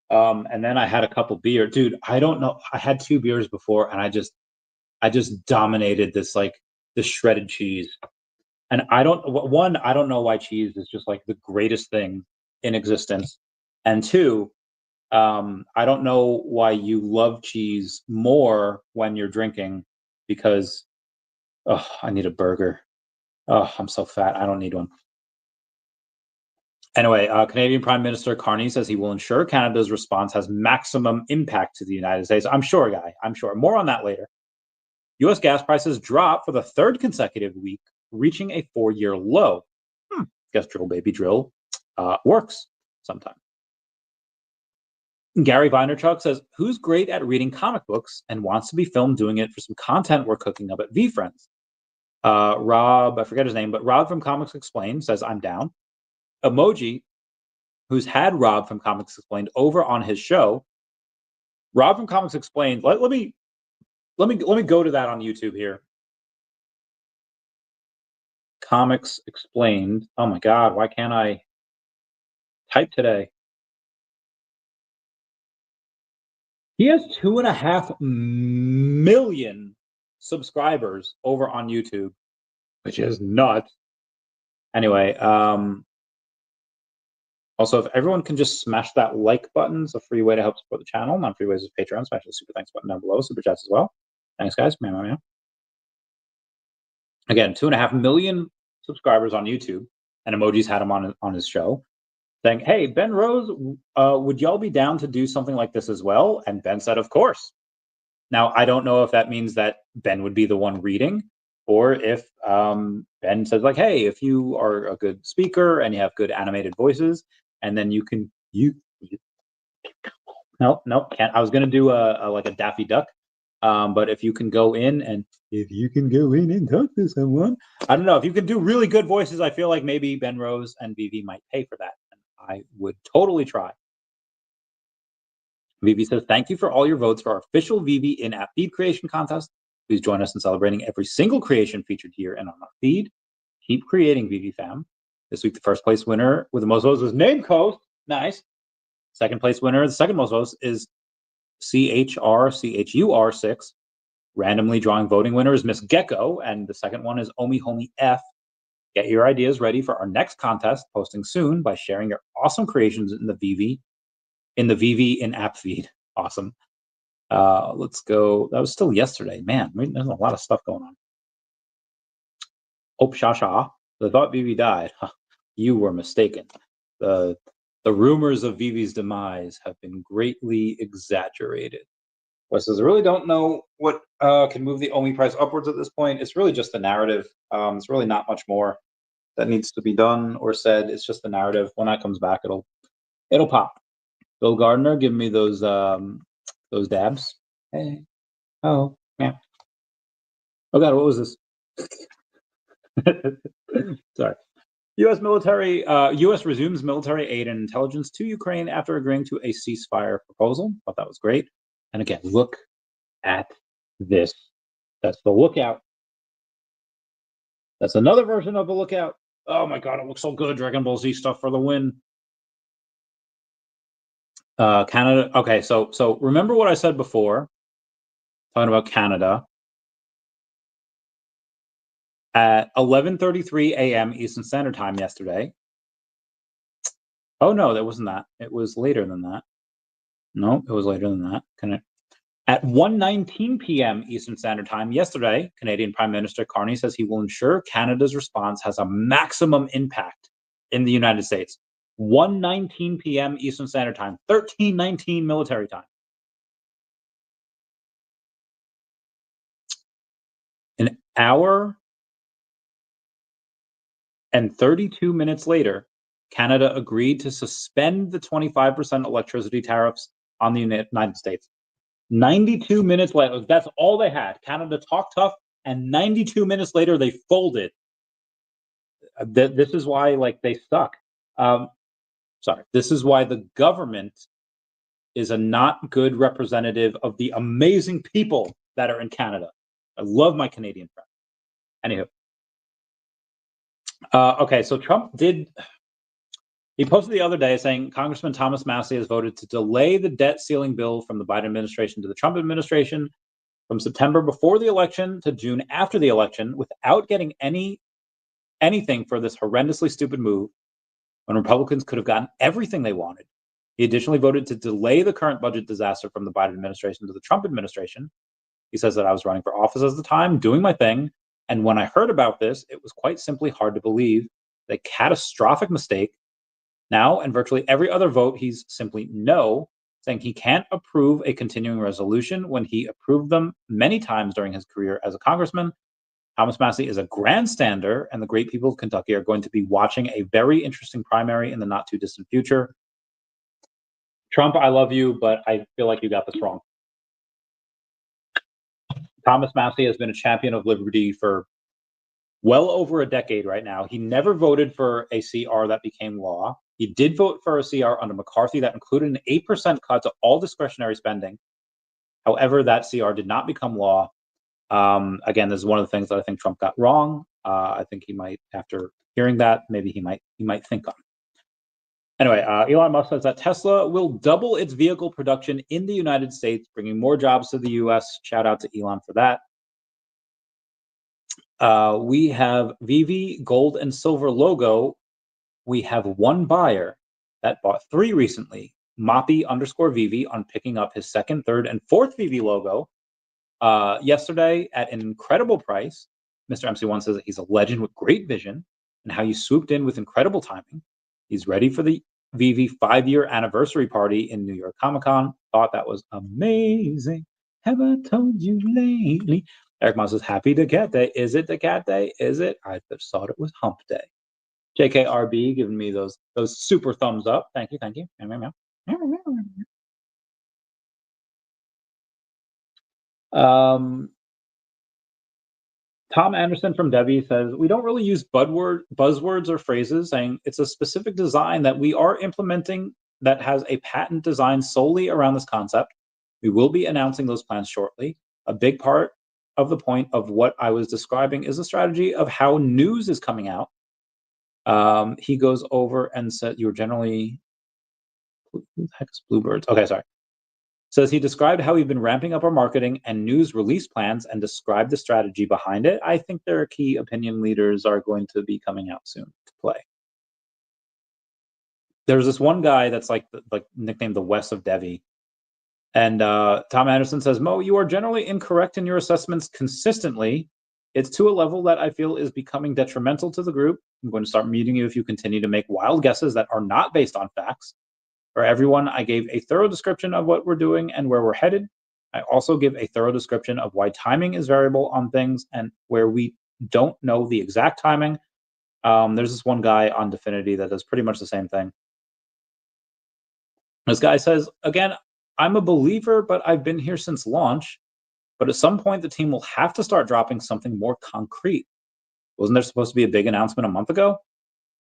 And then I had a couple beers. Dude, I don't know. I had 2 beers before, and I just dominated this, like, the shredded cheese. And I don't know why cheese is just like the greatest thing in existence. And 2, I don't know why you love cheese more when you're drinking, because I need a burger. I'm so fat. I don't need one. Anyway, Canadian Prime Minister Carney says he will ensure Canada's response has maximum impact to the United States. I'm sure, guy. I'm sure. More on that later. U.S. gas prices drop for the 3rd consecutive week, reaching a 4-year low. Guess drill, baby, drill works sometime. Gary Vaynerchuk says, who's great at reading comic books and wants to be filmed doing it for some content we're cooking up at VeFriends? Rob, I forget his name, but Rob from Comics Explained says, I'm down. Emoji, who's had Rob from Comics Explained over on his show. Rob from Comics Explained, let me go to that on YouTube here. Comics Explained. Oh my God, why can't I type today? He has 2.5 million subscribers over on YouTube, which is nuts. Anyway, also, if everyone can just smash that like button, it's a free way to help support the channel. Non-free ways is Patreon. Smash the super thanks button down below. Super chats as well. Thanks, guys. Meow, meow, meow. Again, 2.5 million subscribers on YouTube, and Emoji's had him on his show, saying, hey, Ben Rose, would y'all be down to do something like this as well? And Ben said, of course. Now, I don't know if that means that Ben would be the one reading, or if Ben says like, hey, if you are a good speaker and you have good animated voices, and then you can no, can't. I was gonna do a like a Daffy Duck, but if you can go in and talk to someone, I don't know. If you can do really good voices, I feel like maybe Ben Rose and VeVe might pay for that. And I would totally try. VeVe says, thank you for all your votes for our official VeVe in-app feed creation contest. Please join us in celebrating every single creation featured here and on our feed. Keep creating, VeVe fam. This week, the first place winner with the most votes was Name Coast. Nice. Second place winner, the second most votes is CHR6. Randomly drawing voting winner is Miss Gecko, and the second one is OMI F. Get your ideas ready for our next contest, posting soon by sharing your awesome creations in the VeVe in-app feed. Awesome. Let's go. That was still yesterday. Man, there's a lot of stuff going on. Hope Shasha. I thought VeVe died. You were mistaken. The rumors of VeVe's demise have been greatly exaggerated. Wes says, I really don't know what can move the OMI price upwards at this point. It's really just the narrative. It's really not much more that needs to be done or said. It's just the narrative. When that comes back, it'll pop. Bill Gardner, give me those dabs. Hey. Oh, yeah. Oh God, what was this? Sorry. U.S. resumes military aid and intelligence to Ukraine after agreeing to a ceasefire proposal. Thought that was great. And again, look at this. That's the lookout. That's another version of the lookout. Oh my God, it looks so good. Dragon Ball Z stuff for the win. Canada. Okay, so remember what I said before, talking about Canada. At 11:33 a.m. Eastern Standard Time yesterday. Oh no, that wasn't that. It was later than that. No, it was later than that. At 1:19 p.m. Eastern Standard Time yesterday, Canadian Prime Minister Carney says he will ensure Canada's response has a maximum impact in the United States. 1:19 p.m. Eastern Standard Time, 13:19 military time. An hour and 32 minutes later, Canada agreed to suspend the 25% electricity tariffs on the United States. 92 minutes later, that's all they had. Canada talked tough, and 92 minutes later, they folded. This is why, like, they suck. Sorry. This is why the government is a not good representative of the amazing people that are in Canada. I love my Canadian friends. Anywho. Okay, so Trump he posted the other day saying Congressman Thomas Massie has voted to delay the debt ceiling bill from the Biden administration to the Trump administration from September before the election to June after the election without getting anything for this horrendously stupid move when Republicans could have gotten everything they wanted. He additionally voted to delay the current budget disaster from the Biden administration to the Trump administration. He says that I was running for office at the time, doing my thing. And when I heard about this, it was quite simply hard to believe. A catastrophic mistake. Now, and virtually every other vote, he's simply no, saying he can't approve a continuing resolution when he approved them many times during his career as a congressman. Thomas Massie is a grandstander, and the great people of Kentucky are going to be watching a very interesting primary in the not too distant future. Trump, I love you, but I feel like you got this wrong. Thomas Massie has been a champion of liberty for well over a decade right now. He never voted for a CR that became law. He did vote for a CR under McCarthy that included an 8% cut to all discretionary spending. However, that CR did not become law. Again, this is one of the things that I think Trump got wrong. I think he might, after hearing that, maybe he might think on it. Anyway, Elon Musk says that Tesla will double its vehicle production in the United States, bringing more jobs to the U.S. Shout out to Elon for that. We have VeVe Gold and Silver logo. We have one buyer that bought 3 recently. Moppy_VeVe on picking up his 2nd, 3rd, and 4th VeVe logo yesterday at an incredible price. Mr. MC1 says that he's a legend with great vision and how you swooped in with incredible timing. He's ready for the VeVe 5-year anniversary party in New York Comic Con. Thought that was amazing. Have I told you lately? Eric Moss says, happy Decat Day. Is it Decat Day? Is it? I just thought it was Hump Day. JKRB giving me those super thumbs up. Thank you, thank you. Tom Anderson from DeVe says, we don't really use buzzwords or phrases, saying it's a specific design that we are implementing that has a patent design solely around this concept. We will be announcing those plans shortly. A big part of the point of what I was describing is a strategy of how news is coming out. He goes over and said, you're generally, who the heck is Bluebirds? Okay, sorry. Says he described how we've been ramping up our marketing and news release plans and described the strategy behind it. I think their key opinion leaders are going to be coming out soon to play. There's this one guy that's like nicknamed the West of DeVe. And Tom Anderson says, Mo, you are generally incorrect in your assessments consistently. It's to a level that I feel is becoming detrimental to the group. I'm going to start muting you if you continue to make wild guesses that are not based on facts. For everyone, I gave a thorough description of what we're doing and where we're headed. I also give a thorough description of why timing is variable on things and where we don't know the exact timing. There's this one guy on Definity that does pretty much the same thing. This guy says, again, I'm a believer, but I've been here since launch. But at some point, the team will have to start dropping something more concrete. Wasn't there supposed to be a big announcement a month ago?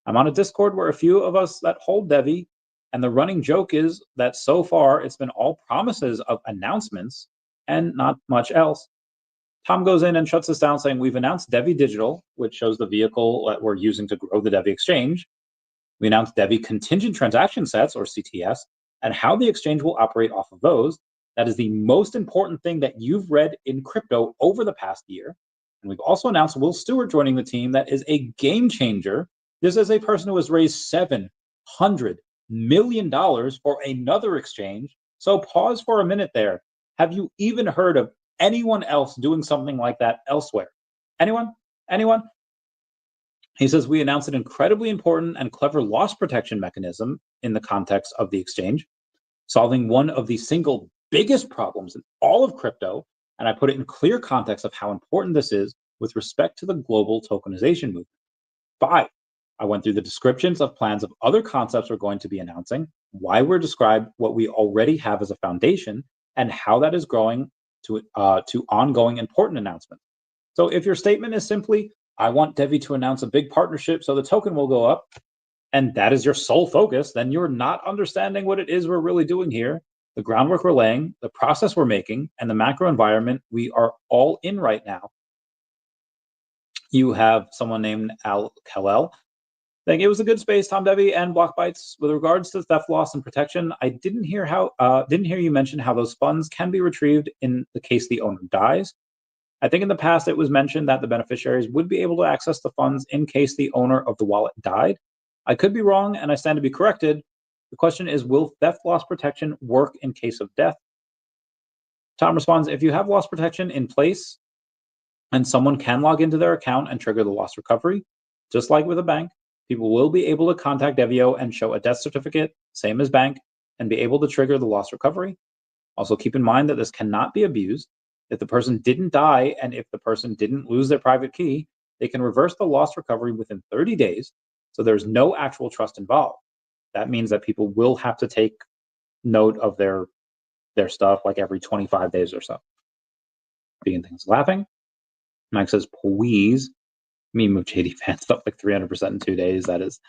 I'm on a Discord where a few of us that hold DeVe, and the running joke is that so far it's been all promises of announcements and not much else. Tom goes in and shuts us down saying, we've announced DeVe Digital, which shows the vehicle that we're using to grow the DeVe exchange. We announced DeVe Contingent Transaction Sets, or CTS, and how the exchange will operate off of those. That is the most important thing that you've read in crypto over the past year. And we've also announced Will Stewart joining the team. That is a game changer. This is a person who has raised $700 million for another exchange. So pause for a minute there. Have you even heard of anyone else doing something like that elsewhere? Anyone? Anyone? He says, we announced an incredibly important and clever loss protection mechanism in the context of the exchange, solving one of the single biggest problems in all of crypto. And I put it in clear context of how important this is with respect to the global tokenization movement. 5, I went through the descriptions of plans of other concepts we're going to be announcing, why we're described what we already have as a foundation, and how that is growing to ongoing important announcements. So if your statement is simply, I want DeVe to announce a big partnership so the token will go up, and that is your sole focus, then you're not understanding what it is we're really doing here, the groundwork we're laying, the process we're making, and the macro environment we are all in right now. You have someone named Al Kalel saying, it was a good space, Tom DeVe and Block Bytes. With regards to theft, loss, and protection, I didn't hear you mention how those funds can be retrieved in the case the owner dies. I think in the past it was mentioned that the beneficiaries would be able to access the funds in case the owner of the wallet died. I could be wrong, and I stand to be corrected. The question is, will theft loss protection work in case of death? Tom responds, if you have loss protection in place and someone can log into their account and trigger the loss recovery, just like with a bank, people will be able to contact Devio and show a death certificate, same as bank, and be able to trigger the loss recovery. Also keep in mind that this cannot be abused. If the person didn't die and if the person didn't lose their private key, they can reverse the loss recovery within 30 days, so there's no actual trust involved. That means that people will have to take note of their stuff like every 25 days or so. Being things laughing. Mike says, please. Meme of JD fans up like 300% in 2 days. That is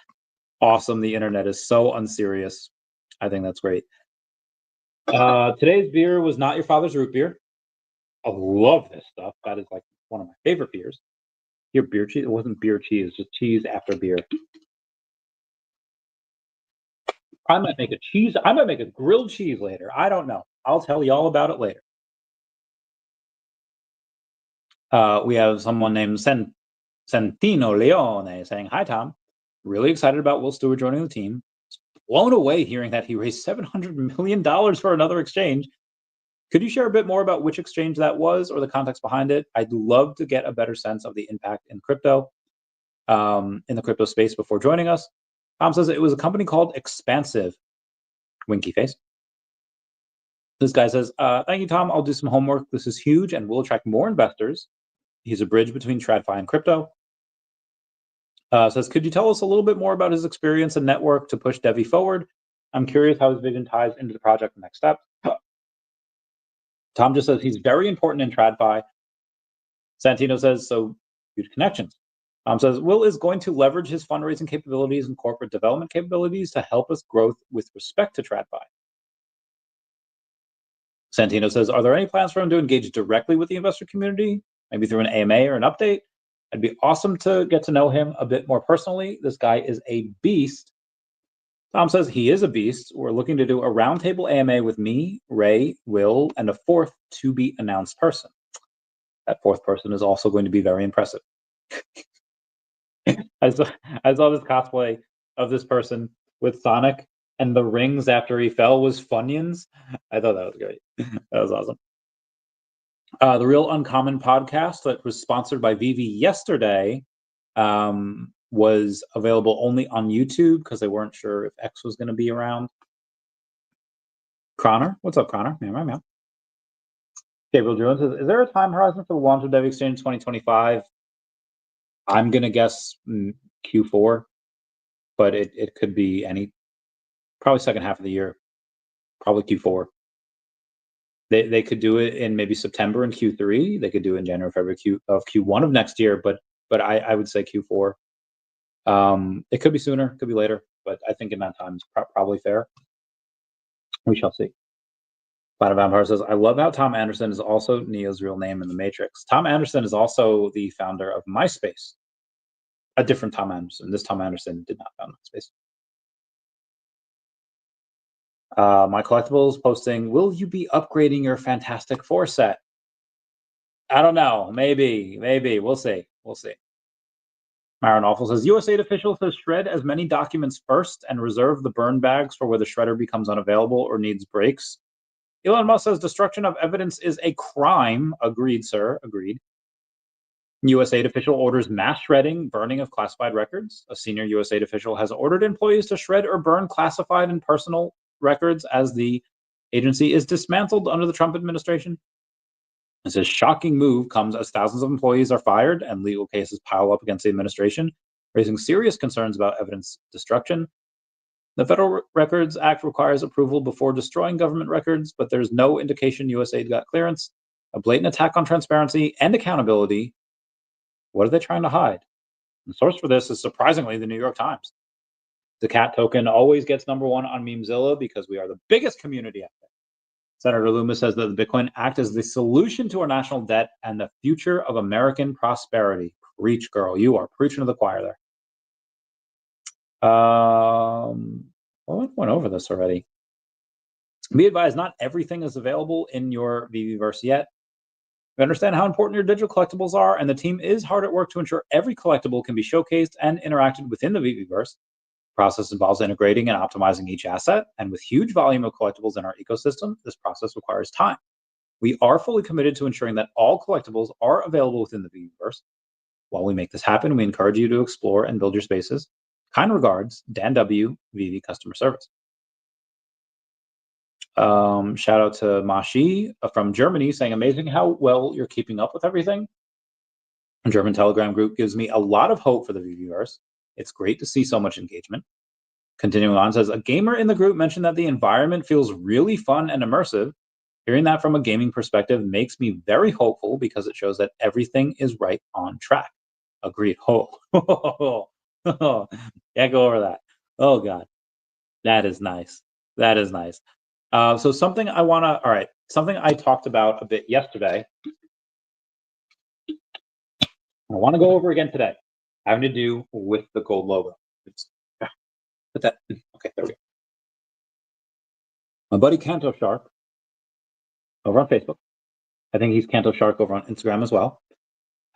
awesome. The internet is so unserious. I think that's great. Today's beer was not your father's root beer. I love this stuff. That is like one of my favorite beers. Your beer cheese? It wasn't beer cheese, just cheese after beer. I might make a grilled cheese later. I don't know. I'll tell you all about it later. We have someone named Santino Leone saying, hi, Tom. Really excited about Will Stewart joining the team. Blown away hearing that he raised $700 million for another exchange. Could you share a bit more about which exchange that was or the context behind it? I'd love to get a better sense of the impact in crypto, in the crypto space before joining us. Tom says it was a company called Expansive. Winky face. This guy says, thank you, Tom. I'll do some homework. This is huge and will attract more investors. He's a bridge between TradFi and crypto. Says, could you tell us a little bit more about his experience and network to push DEVVE forward? I'm curious how his vision ties into the project and next steps. Tom just says he's very important in TradFi. Santino says, so huge connections. Says, Will is going to leverage his fundraising capabilities and corporate development capabilities to help us growth with respect to TradFi. Santino says, are there any plans for him to engage directly with the investor community, maybe through an AMA or an update? It'd be awesome to get to know him a bit more personally. This guy is a beast. Tom says he is a beast. We're looking to do a roundtable AMA with me, Ray, Will, and a fourth to-be-announced person. That fourth person is also going to be very impressive. I saw this cosplay of this person with Sonic, and the rings after he fell was Funyuns. I thought that was great. That was awesome. The Real Uncommon podcast that was sponsored by VeVe yesterday was available only on YouTube because they weren't sure if X was going to be around. Connor, what's up, Connor? Meow. Gabriel Jones says, is there a time horizon for the launch of DEVVE Exchange 2025? I'm going to guess Q4, but it could be probably second half of the year, probably Q4. They could do it in maybe September and Q3. They could do it in January, February Q1 of next year, but I would say Q4. It could be sooner, could be later, but I think in that time is probably fair. We shall see. Planet Vampire says, I love how Tom Anderson is also Neo's real name in the Matrix. Tom Anderson is also the founder of MySpace. A different Tom Anderson. This Tom Anderson did not found MySpace. My Collectibles posting, will you be upgrading your Fantastic Four set? I don't know. Maybe. We'll see. Marin Awful says, US Aid official says shred as many documents first and reserve the burn bags for where the shredder becomes unavailable or needs breaks. Elon Musk says destruction of evidence is a crime. Agreed, sir. Agreed. US Aid official orders mass shredding, burning of classified records. A senior US Aid official has ordered employees to shred or burn classified and personal records as the agency is dismantled under the Trump administration. This is shocking move comes as thousands of employees are fired and legal cases pile up against the administration, raising serious concerns about evidence destruction. The Federal Records Act requires approval before destroying government records, but there's no indication USAID got clearance. A blatant attack on transparency and accountability. What are they trying to hide? The source for this is surprisingly the New York Times. The CAT token always gets #1 on Memezilla because we are the biggest community out there. Senator Loomis says that the Bitcoin Act is the solution to our national debt and the future of American prosperity. Preach, girl. You are preaching to the choir there. Well, I went over this already. Be advised, not everything is available in your VeVeVerse yet. We understand how important your digital collectibles are, and the team is hard at work to ensure every collectible can be showcased and interacted within the VeVeVerse. The process involves integrating and optimizing each asset, and with huge volume of collectibles in our ecosystem, this process requires time. We are fully committed to ensuring that all collectibles are available within the VeVeVerse. While we make this happen, we encourage you to explore and build your spaces. Kind regards, Dan W., VeVe Customer Service. Shout out to Mashi from Germany saying, amazing how well you're keeping up with everything. A German Telegram group gives me a lot of hope for the VeVeVerse. It's great to see so much engagement. Continuing on, says, a gamer in the group mentioned that the environment feels really fun and immersive. Hearing that from a gaming perspective makes me very hopeful because it shows that everything is right on track. Agreed. Yeah, go over that. Oh, God. That is nice. So something I talked about a bit yesterday. I want to go over again today, having to do with the gold logo. Put that. Okay, there we go. My buddy Canto Shark over on Facebook. I think he's Canto Shark over on Instagram as well.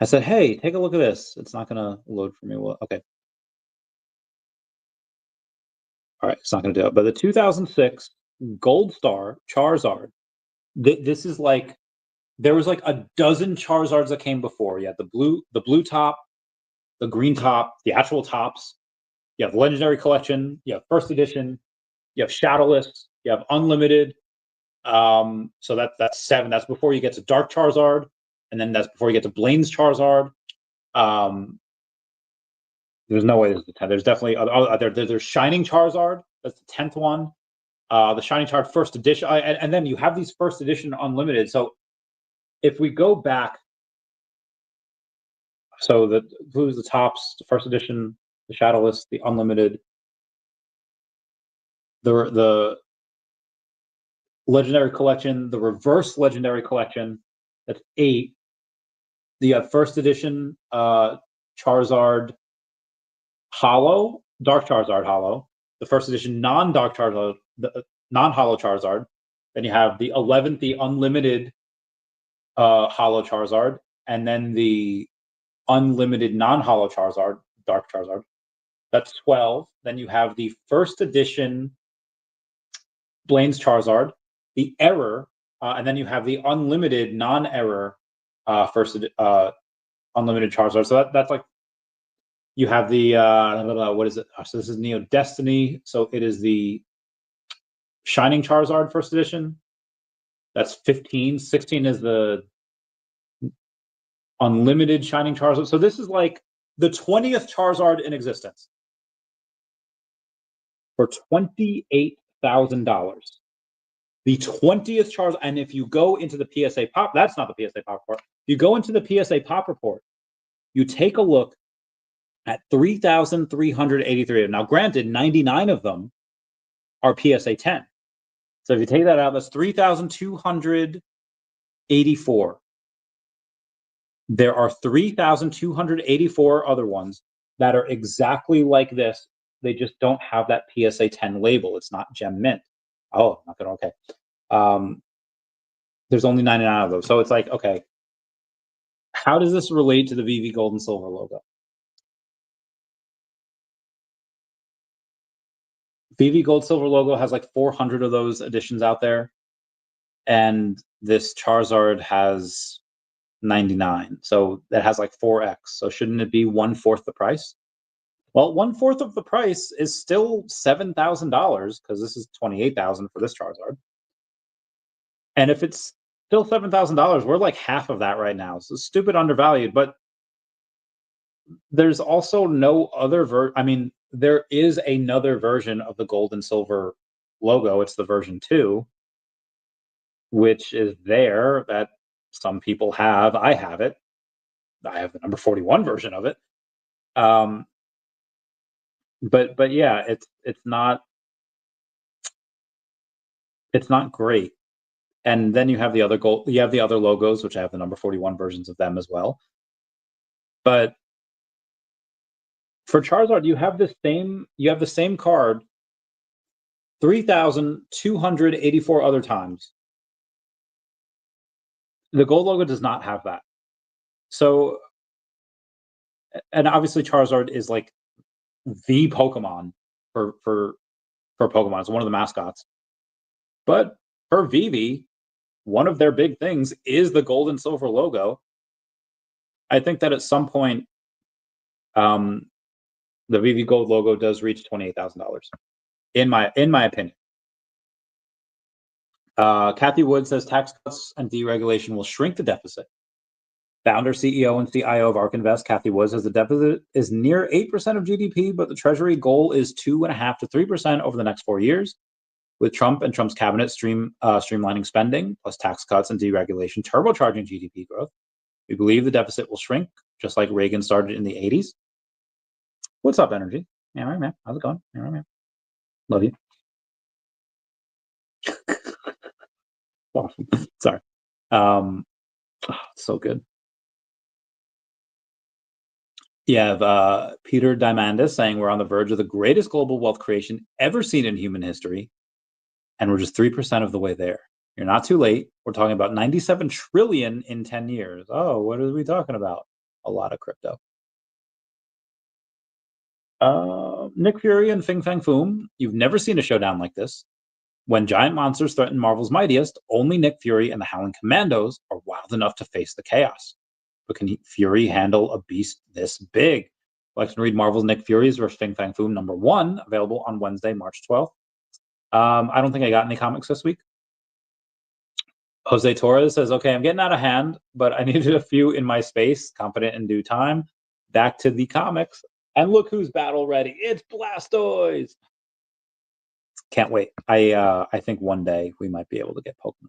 I said, hey, take a look at this. It's not going to load for me. Well, okay. All right, it's not going to do it. But the 2006 Gold Star Charizard, this is like, there was like a dozen Charizards that came before. You had the blue top, the green top, the actual tops. You have Legendary Collection. You have First Edition. You have Shadowless. You have Unlimited. So that's 7. That's before you get to Dark Charizard. and then that's before you get to Blaine's Charizard. There's no way there's the 10th. There's definitely there's Shining Charizard. That's the 10th one. The Shining Charizard first edition, and then you have these first edition unlimited. So if we go back, so who's the tops? The first edition, the Shadowless, the unlimited, the Legendary Collection, the Reverse Legendary Collection. That's 8. The first edition Charizard Hollow, Dark Charizard Hollow. The first edition non-Dark Charizard, non-Hollow Charizard. Then you have the 11th, the unlimited Hollow Charizard, and then the unlimited non-Hollow Charizard, Dark Charizard. That's 12. Then you have the first edition Blaine's Charizard, the Error, and then you have the unlimited non-Error first unlimited Charizard. So that's like, you have the what is it? So this is Neo Destiny. So it is the Shining Charizard first edition. That's 15. 16 is the unlimited Shining Charizard. So this is like the 20th Charizard in existence for $28,000. The 20th Charizard, and if you go into the PSA Pop, that's not the PSA Pop report. You go into the PSA Pop report, you take a look at 3,383. Now, granted, 99 of them are PSA 10. So if you take that out, that's 3,284. There are 3,284 other ones that are exactly like this. They just don't have that PSA 10 label. It's not Gem Mint. Oh, not good. Okay. There's only 99 of those. So it's like, okay, how does this relate to the VeVe Gold and Silver logo? VeVe Gold Silver logo has like 400 of those editions out there, and this Charizard has 99. So that has like 4x. So shouldn't it be 1/4 the price? Well, 1/4 of the price is still $7,000 because this is $28,000 for this Charizard. And if it's still $7,000, we're like half of that right now. So stupid undervalued, but there's also no other I mean, there is another version of the gold and silver logo. It's the version 2, which is there that some people have. I have it. I have the number 41 version of it. But yeah, it's not great. And then you have the other logos, which I have the number 41 versions of them as well. But for Charizard, you have the same card 3,284 other times. The gold logo does not have that. So, and obviously Charizard is like the Pokemon for Pokemon. It's one of the mascots. But for VeVe, one of their big things is the gold and silver logo. I think that at some point, the VeVe Gold logo does reach $28,000, in my opinion. Kathy Wood says tax cuts and deregulation will shrink the deficit. Founder, CEO, and CIO of ARK Invest, Kathy Wood, says the deficit is near 8% of GDP, but the Treasury goal is 2.5% to 3% over the next 4 years. With Trump and Trump's cabinet streamlining spending, plus tax cuts and deregulation, turbocharging GDP growth, we believe the deficit will shrink, just like Reagan started in the 80s. What's up, Energy? Yeah, all right, man. How's it going? Yeah, all right, man. Love you. Awesome. Sorry. So good. You have Peter Diamandis saying we're on the verge of the greatest global wealth creation ever seen in human history, and we're just 3% of the way there. You're not too late. We're talking about 97 trillion in 10 years. Oh, what are we talking about? A lot of crypto. Nick Fury and Fing Fang Foom, you've never seen a showdown like this. When giant monsters threaten Marvel's mightiest, only Nick Fury and the Howling Commandos are wild enough to face the chaos. But can Fury handle a beast this big? Like to read Marvel's Nick Fury's versus Fing Fang Foom #1, available on Wednesday, March 12th. I don't think I got any comics this week. Jose Torres says, okay, I'm getting out of hand, but I needed a few in my space, confident in due time. Back to the comics. And look who's battle ready. It's Blastoise. Can't wait. I think one day we might be able to get Pokemon.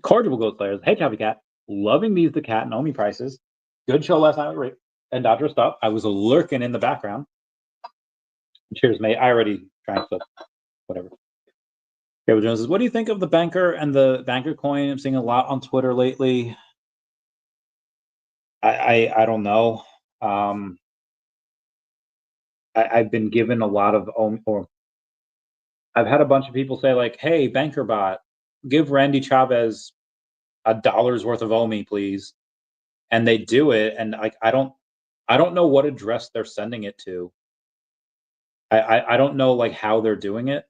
Cordial Ghost Players. Hey, Chavez Cat. Loving these DeCat and OMI prices. Good show last night with and ADRESS up. I was lurking in the background. Cheers, mate. I already drank, so whatever. Gabriel Jones says, what do you think of the banker and the banker coin? I'm seeing a lot on Twitter lately. I don't know. I've been given a lot of or I've had a bunch of people say like, hey, BankerBot, give Randy Chavez $1 worth of OMI, please. And they do it, and like I don't know what address they're sending it to. I don't know like how they're doing it.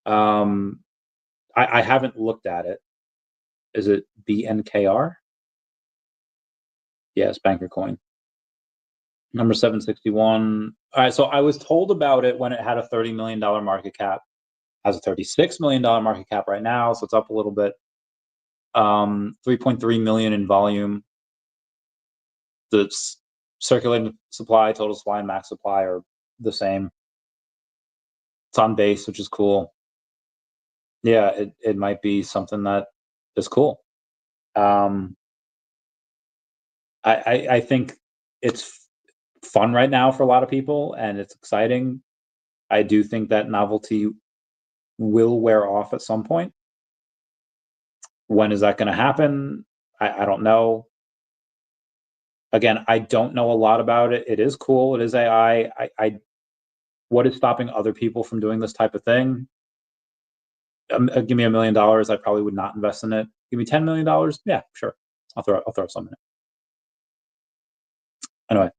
I haven't looked at it. Is it BNKR? Yes, banker coin. Number 761. All right, so I was told about it when it had a $30 million market cap. Has a $36 million market cap right now, so it's up a little bit. 3.3 million in volume. The circulating supply, total supply, and max supply are the same. It's on base, which is cool. Yeah, it might be something that is cool. I think it's fun right now for a lot of people, and it's exciting. I do think that novelty will wear off at some point. When is that going to happen? I don't know. Again, I don't know a lot about it. It is cool. It is AI. What is stopping other people from doing this type of thing? Give me $1 million. I probably would not invest in it. Give me $10 million. Yeah, sure. I'll throw some in it. Anyway.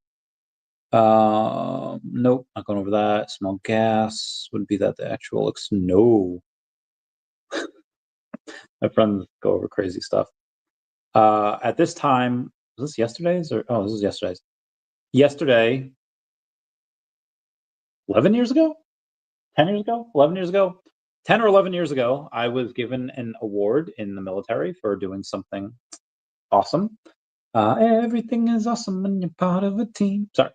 Nope, not going over that. Small gas wouldn't be that the actual no. My friends go over crazy stuff. At this time, was this yesterday's or this is yesterday's? Yesterday, 11 years ago, 10 years ago, 11 years ago, 10 or 11 years ago, I was given an award in the military for doing something awesome. Everything is awesome when you're part of a team. Sorry.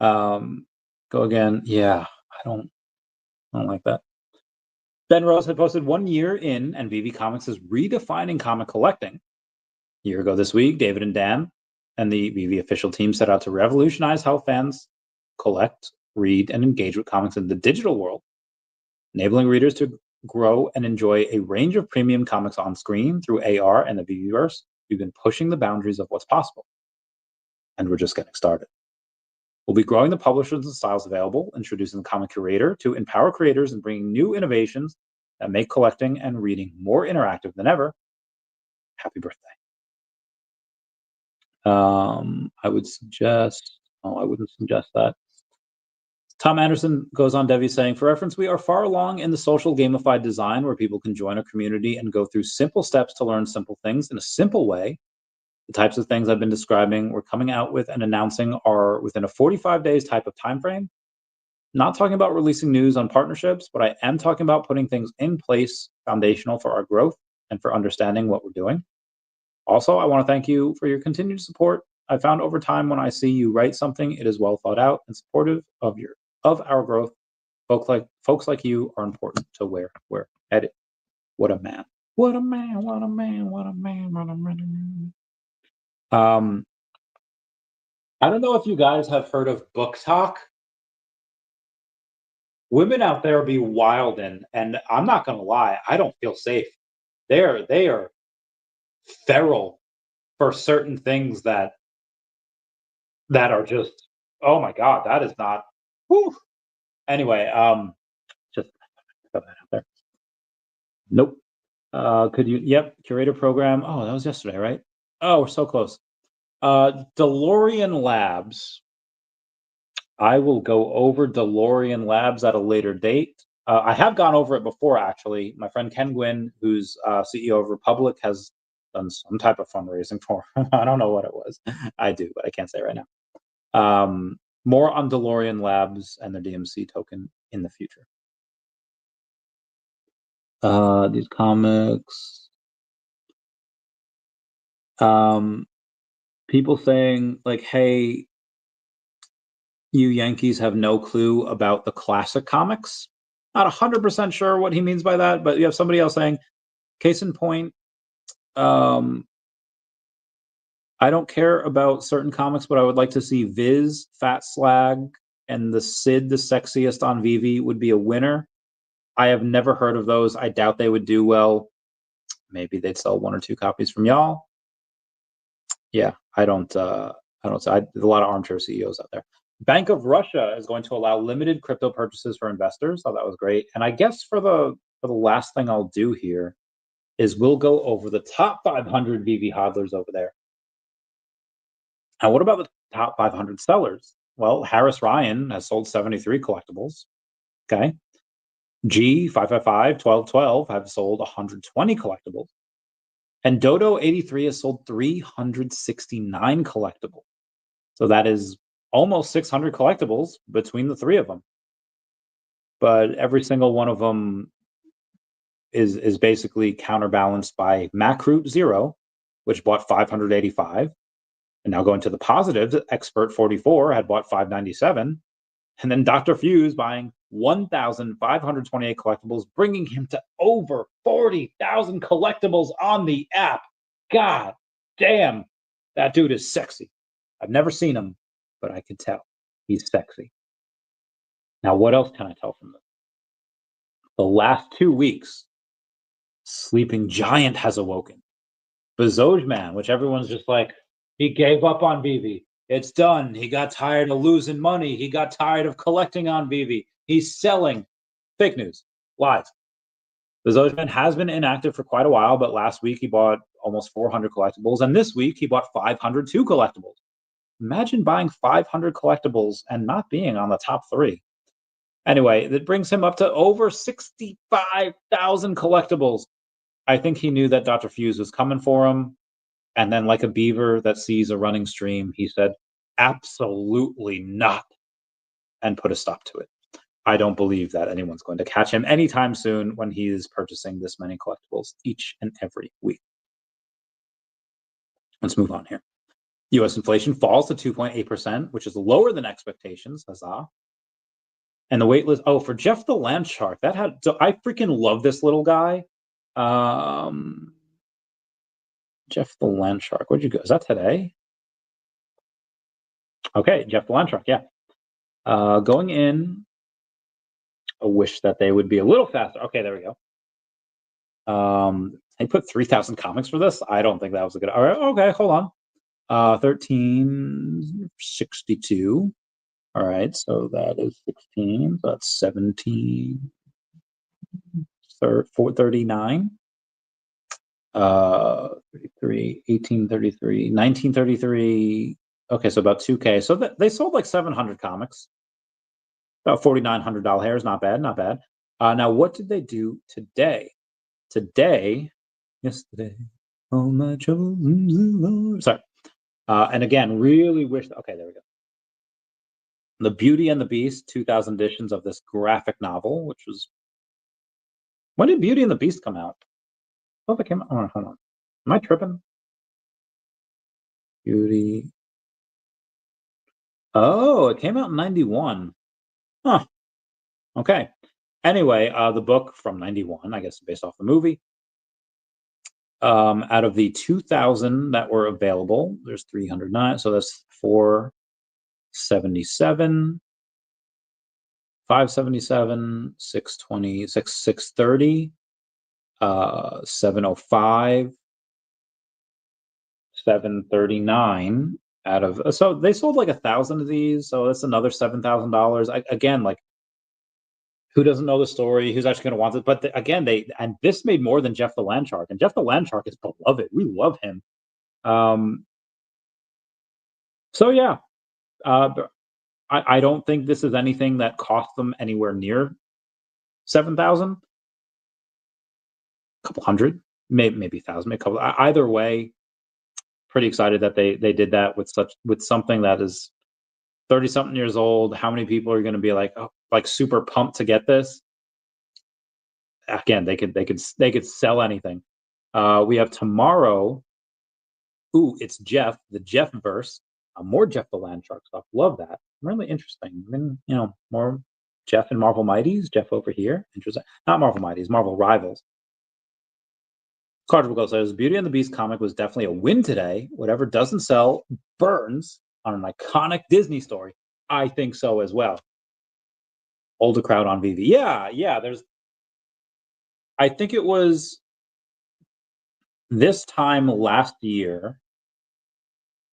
Go again. Yeah, I don't like that. Ben Rose had posted 1 year in, and VeVe Comics is redefining comic collecting. A year ago this week, David and Dan and the VeVe official team set out to revolutionize how fans collect, read, and engage with comics in the digital world, enabling readers to grow and enjoy a range of premium comics on screen through AR and the VeVeVerse. We've been pushing the boundaries of what's possible, and we're just getting started. We'll be growing the publishers and styles available, introducing the comic curator to empower creators and bringing new innovations that make collecting and reading more interactive than ever. Happy birthday. I would suggest, I wouldn't suggest that. Tom Anderson goes on DeVe saying, for reference, we are far along in the social gamified design where people can join a community and go through simple steps to learn simple things in a simple way. The types of things I've been describing, we're coming out with and announcing are within a 45 days type of time frame. Not talking about releasing news on partnerships, but I am talking about putting things in place foundational for our growth and for understanding what we're doing. Also, I want to thank you for your continued support. I found over time when I see you write something, it is well thought out and supportive of our growth. Folks like you are important to where we're headed. What a man. What a man, what a man, what a man, what a man. I don't know if you guys have heard of Book Talk. Women out there be wildin', and I'm not gonna lie, I don't feel safe. They are feral for certain things that are just, oh my god, that is not. Whew. Anyway, just put that out there. Nope. Could you? Yep. Curator program. Oh, that was yesterday, right? Oh, we're so close. DeLorean Labs. I will go over DeLorean Labs at a later date. I have gone over it before, actually. My friend Ken Gwynn, who's CEO of Republic, has done some type of fundraising for him. I don't know what it was. I do, but I can't say right now. More on DeLorean Labs and their DMC token in the future. These comics. People saying like, hey, you Yankees have no clue about the classic comics. Not 100% sure what he means by that, but you have somebody else saying, case in point, I don't care about certain comics, but I would like to see Viz, Fat Slag, and the Sid, the sexiest on VeVe would be a winner. I have never heard of those. I doubt they would do well. Maybe they'd sell 1 or 2 copies from y'all. Yeah, I don't. There's a lot of armchair CEOs out there. Bank of Russia is going to allow limited crypto purchases for investors. Oh, that was great. And I guess for the last thing I'll do here is we'll go over the top 500 VeVe hodlers over there. And what about the top 500 sellers? Well, Harris Ryan has sold 73 collectibles. Okay. G 555 1212 have sold 120 collectibles. And Dodo 83 has sold 369 collectibles. So that is almost 600 collectibles between the 3 of them. But every single one of them is basically counterbalanced by Macroot 0, which bought 585. And now going to the positives, Expert 44 had bought 597. And then Dr. Fuse buying 1,528 collectibles, bringing him to over 40,000 collectibles on the app. God damn, that dude is sexy. I've never seen him, but I can tell he's sexy. Now, what else can I tell from this? The last 2 weeks, Sleeping Giant has awoken. Bezojman, which everyone's just like, he gave up on VeVe. It's done. He got tired of losing money. He got tired of collecting on VeVe. He's selling. Fake news. Lies. Bezojman has been inactive for quite a while, but last week he bought almost 400 collectibles, and this week he bought 502 collectibles. Imagine buying 500 collectibles and not being on the top 3. Anyway, that brings him up to over 65,000 collectibles. I think he knew that Dr. Fuse was coming for him. And then, like a beaver that sees a running stream, he said, absolutely not, and put a stop to it. I don't believe that anyone's going to catch him anytime soon when he is purchasing this many collectibles each and every week. Let's move on here. U.S. inflation falls to 2.8%, which is lower than expectations. Huzzah. And the wait list, oh, for Jeff the Land Shark, that had, so I freaking love this little guy. Jeff the Land Shark, where'd you go? Is that today? Okay, Jeff the Land Shark, yeah. Going in, I wish that they would be a little faster. Okay, there we go. They put 3,000 comics for this? I don't think that was a good, all right, okay, hold on. 1362. All right, so that is 16, so that's 17, 439. 33, 1833, 1933. Okay, so about 2K. So they sold like 700 comics. About $4,900 hairs. Not bad, not bad. Now, what did they do today? Yesterday, all my troubles. Sorry. And again, really wish. Okay, there we go. The Beauty and the Beast 2000 editions of this graphic novel, which was. When did Beauty and the Beast come out? Oh, it came out. Oh, hold on. Am I tripping? Beauty. Oh, it came out in 91. Huh. Okay. Anyway, the book from 91, I guess based off the movie. Out of the 2,000 that were available, there's 309. So that's 477, 577, 620, 630, 705, 739 out of, so they sold like 1,000 of these, so that's another $7,000. Again, like, who doesn't know the story? Who's actually going to want it? But again, and this made more than Jeff the Land Shark, and Jeff the Land Shark is beloved. We love him. So yeah, I don't think this is anything that cost them anywhere near 7,000. A couple hundred, maybe 1,000, maybe a couple. Either way, pretty excited that they did that with something that is 30-something years old. How many people are going to be like, oh, like super pumped to get this? again, they could sell anything. We have tomorrow. Ooh, it's Jeff, the VeVeVerse. More Jeff the Land Shark stuff. Love that. Really interesting. Then, more Jeff and Marvel Mighties. Jeff over here. Interesting. Not Marvel Mighties, Marvel Rivals. Cardinal says Beauty and the Beast comic was definitely a win today. Whatever doesn't sell burns on an iconic Disney story. I think so as well. Older crowd on VeVe. Yeah. I think it was this time last year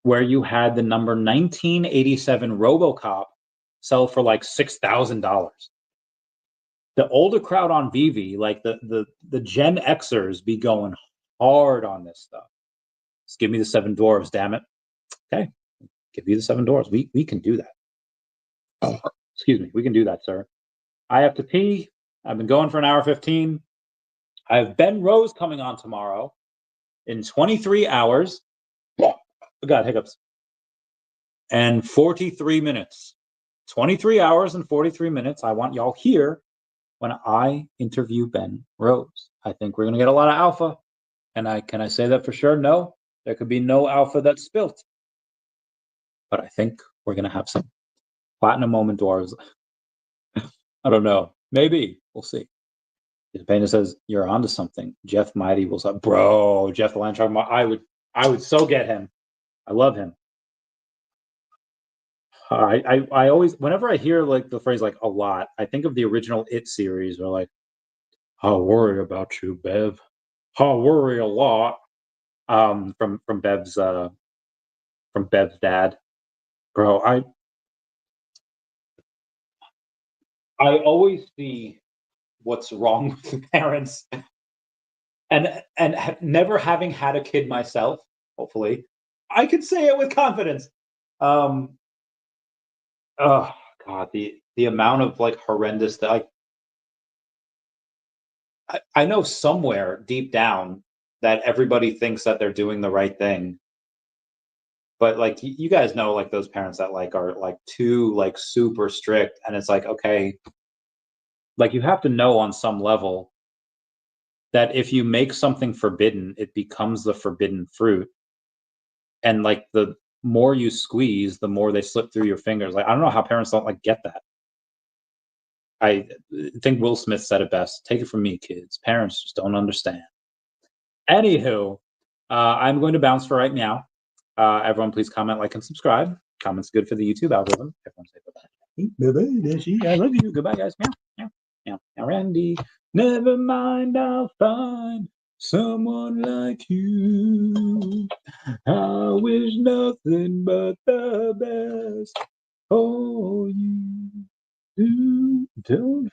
where you had the number 1987 RoboCop sell for like $6,000. The older crowd on VeVe, like the Gen Xers, be going hard on this stuff. Just give me the 7 dwarves, damn it. Okay, give you the 7 dwarves. We can do that. Oh, excuse me, we can do that, sir. I have to pee. I've been going for an hour 15. I have Ben Rose coming on tomorrow in 23 hours. I got hiccups. And 43 minutes. 23 hours and 43 minutes. I want y'all here when I interview Ben Rose. I think we're going to get a lot of alpha. And can I say that for sure? No. There could be no alpha that's spilt. But I think we're going to have some platinum moment dwarves. I don't know. Maybe. We'll see. Painter says, you're onto something. Jeff Mighty will say, bro, Jeff the Land Shark. I would so get him. I love him. I always, whenever I hear like the phrase like a lot, I think of the original It series where like, I'll worry about you, Bev. I'll worry a lot. From Bev's dad. Bro, I always see what's wrong with parents. And never having had a kid myself, hopefully, I can say it with confidence. Oh God, the amount of like horrendous that I know somewhere deep down that everybody thinks that they're doing the right thing. But like you guys know, like those parents that like are like too like super strict, and it's like, okay, like you have to know on some level that if you make something forbidden, it becomes the forbidden fruit. And like the more you squeeze, the more they slip through your fingers. Like I don't know how parents don't like get that. I think Will Smith said it best. Take it from me, kids. Parents just don't understand. Anywho, I'm going to bounce for right now. Everyone, please comment, like, and subscribe. Comments good for the YouTube algorithm. Everyone say bye-bye. I love you. Goodbye, guys. Meow, meow, meow. Now, Randy, never mind. I'll find someone like you. I wish nothing but the best for you. Don't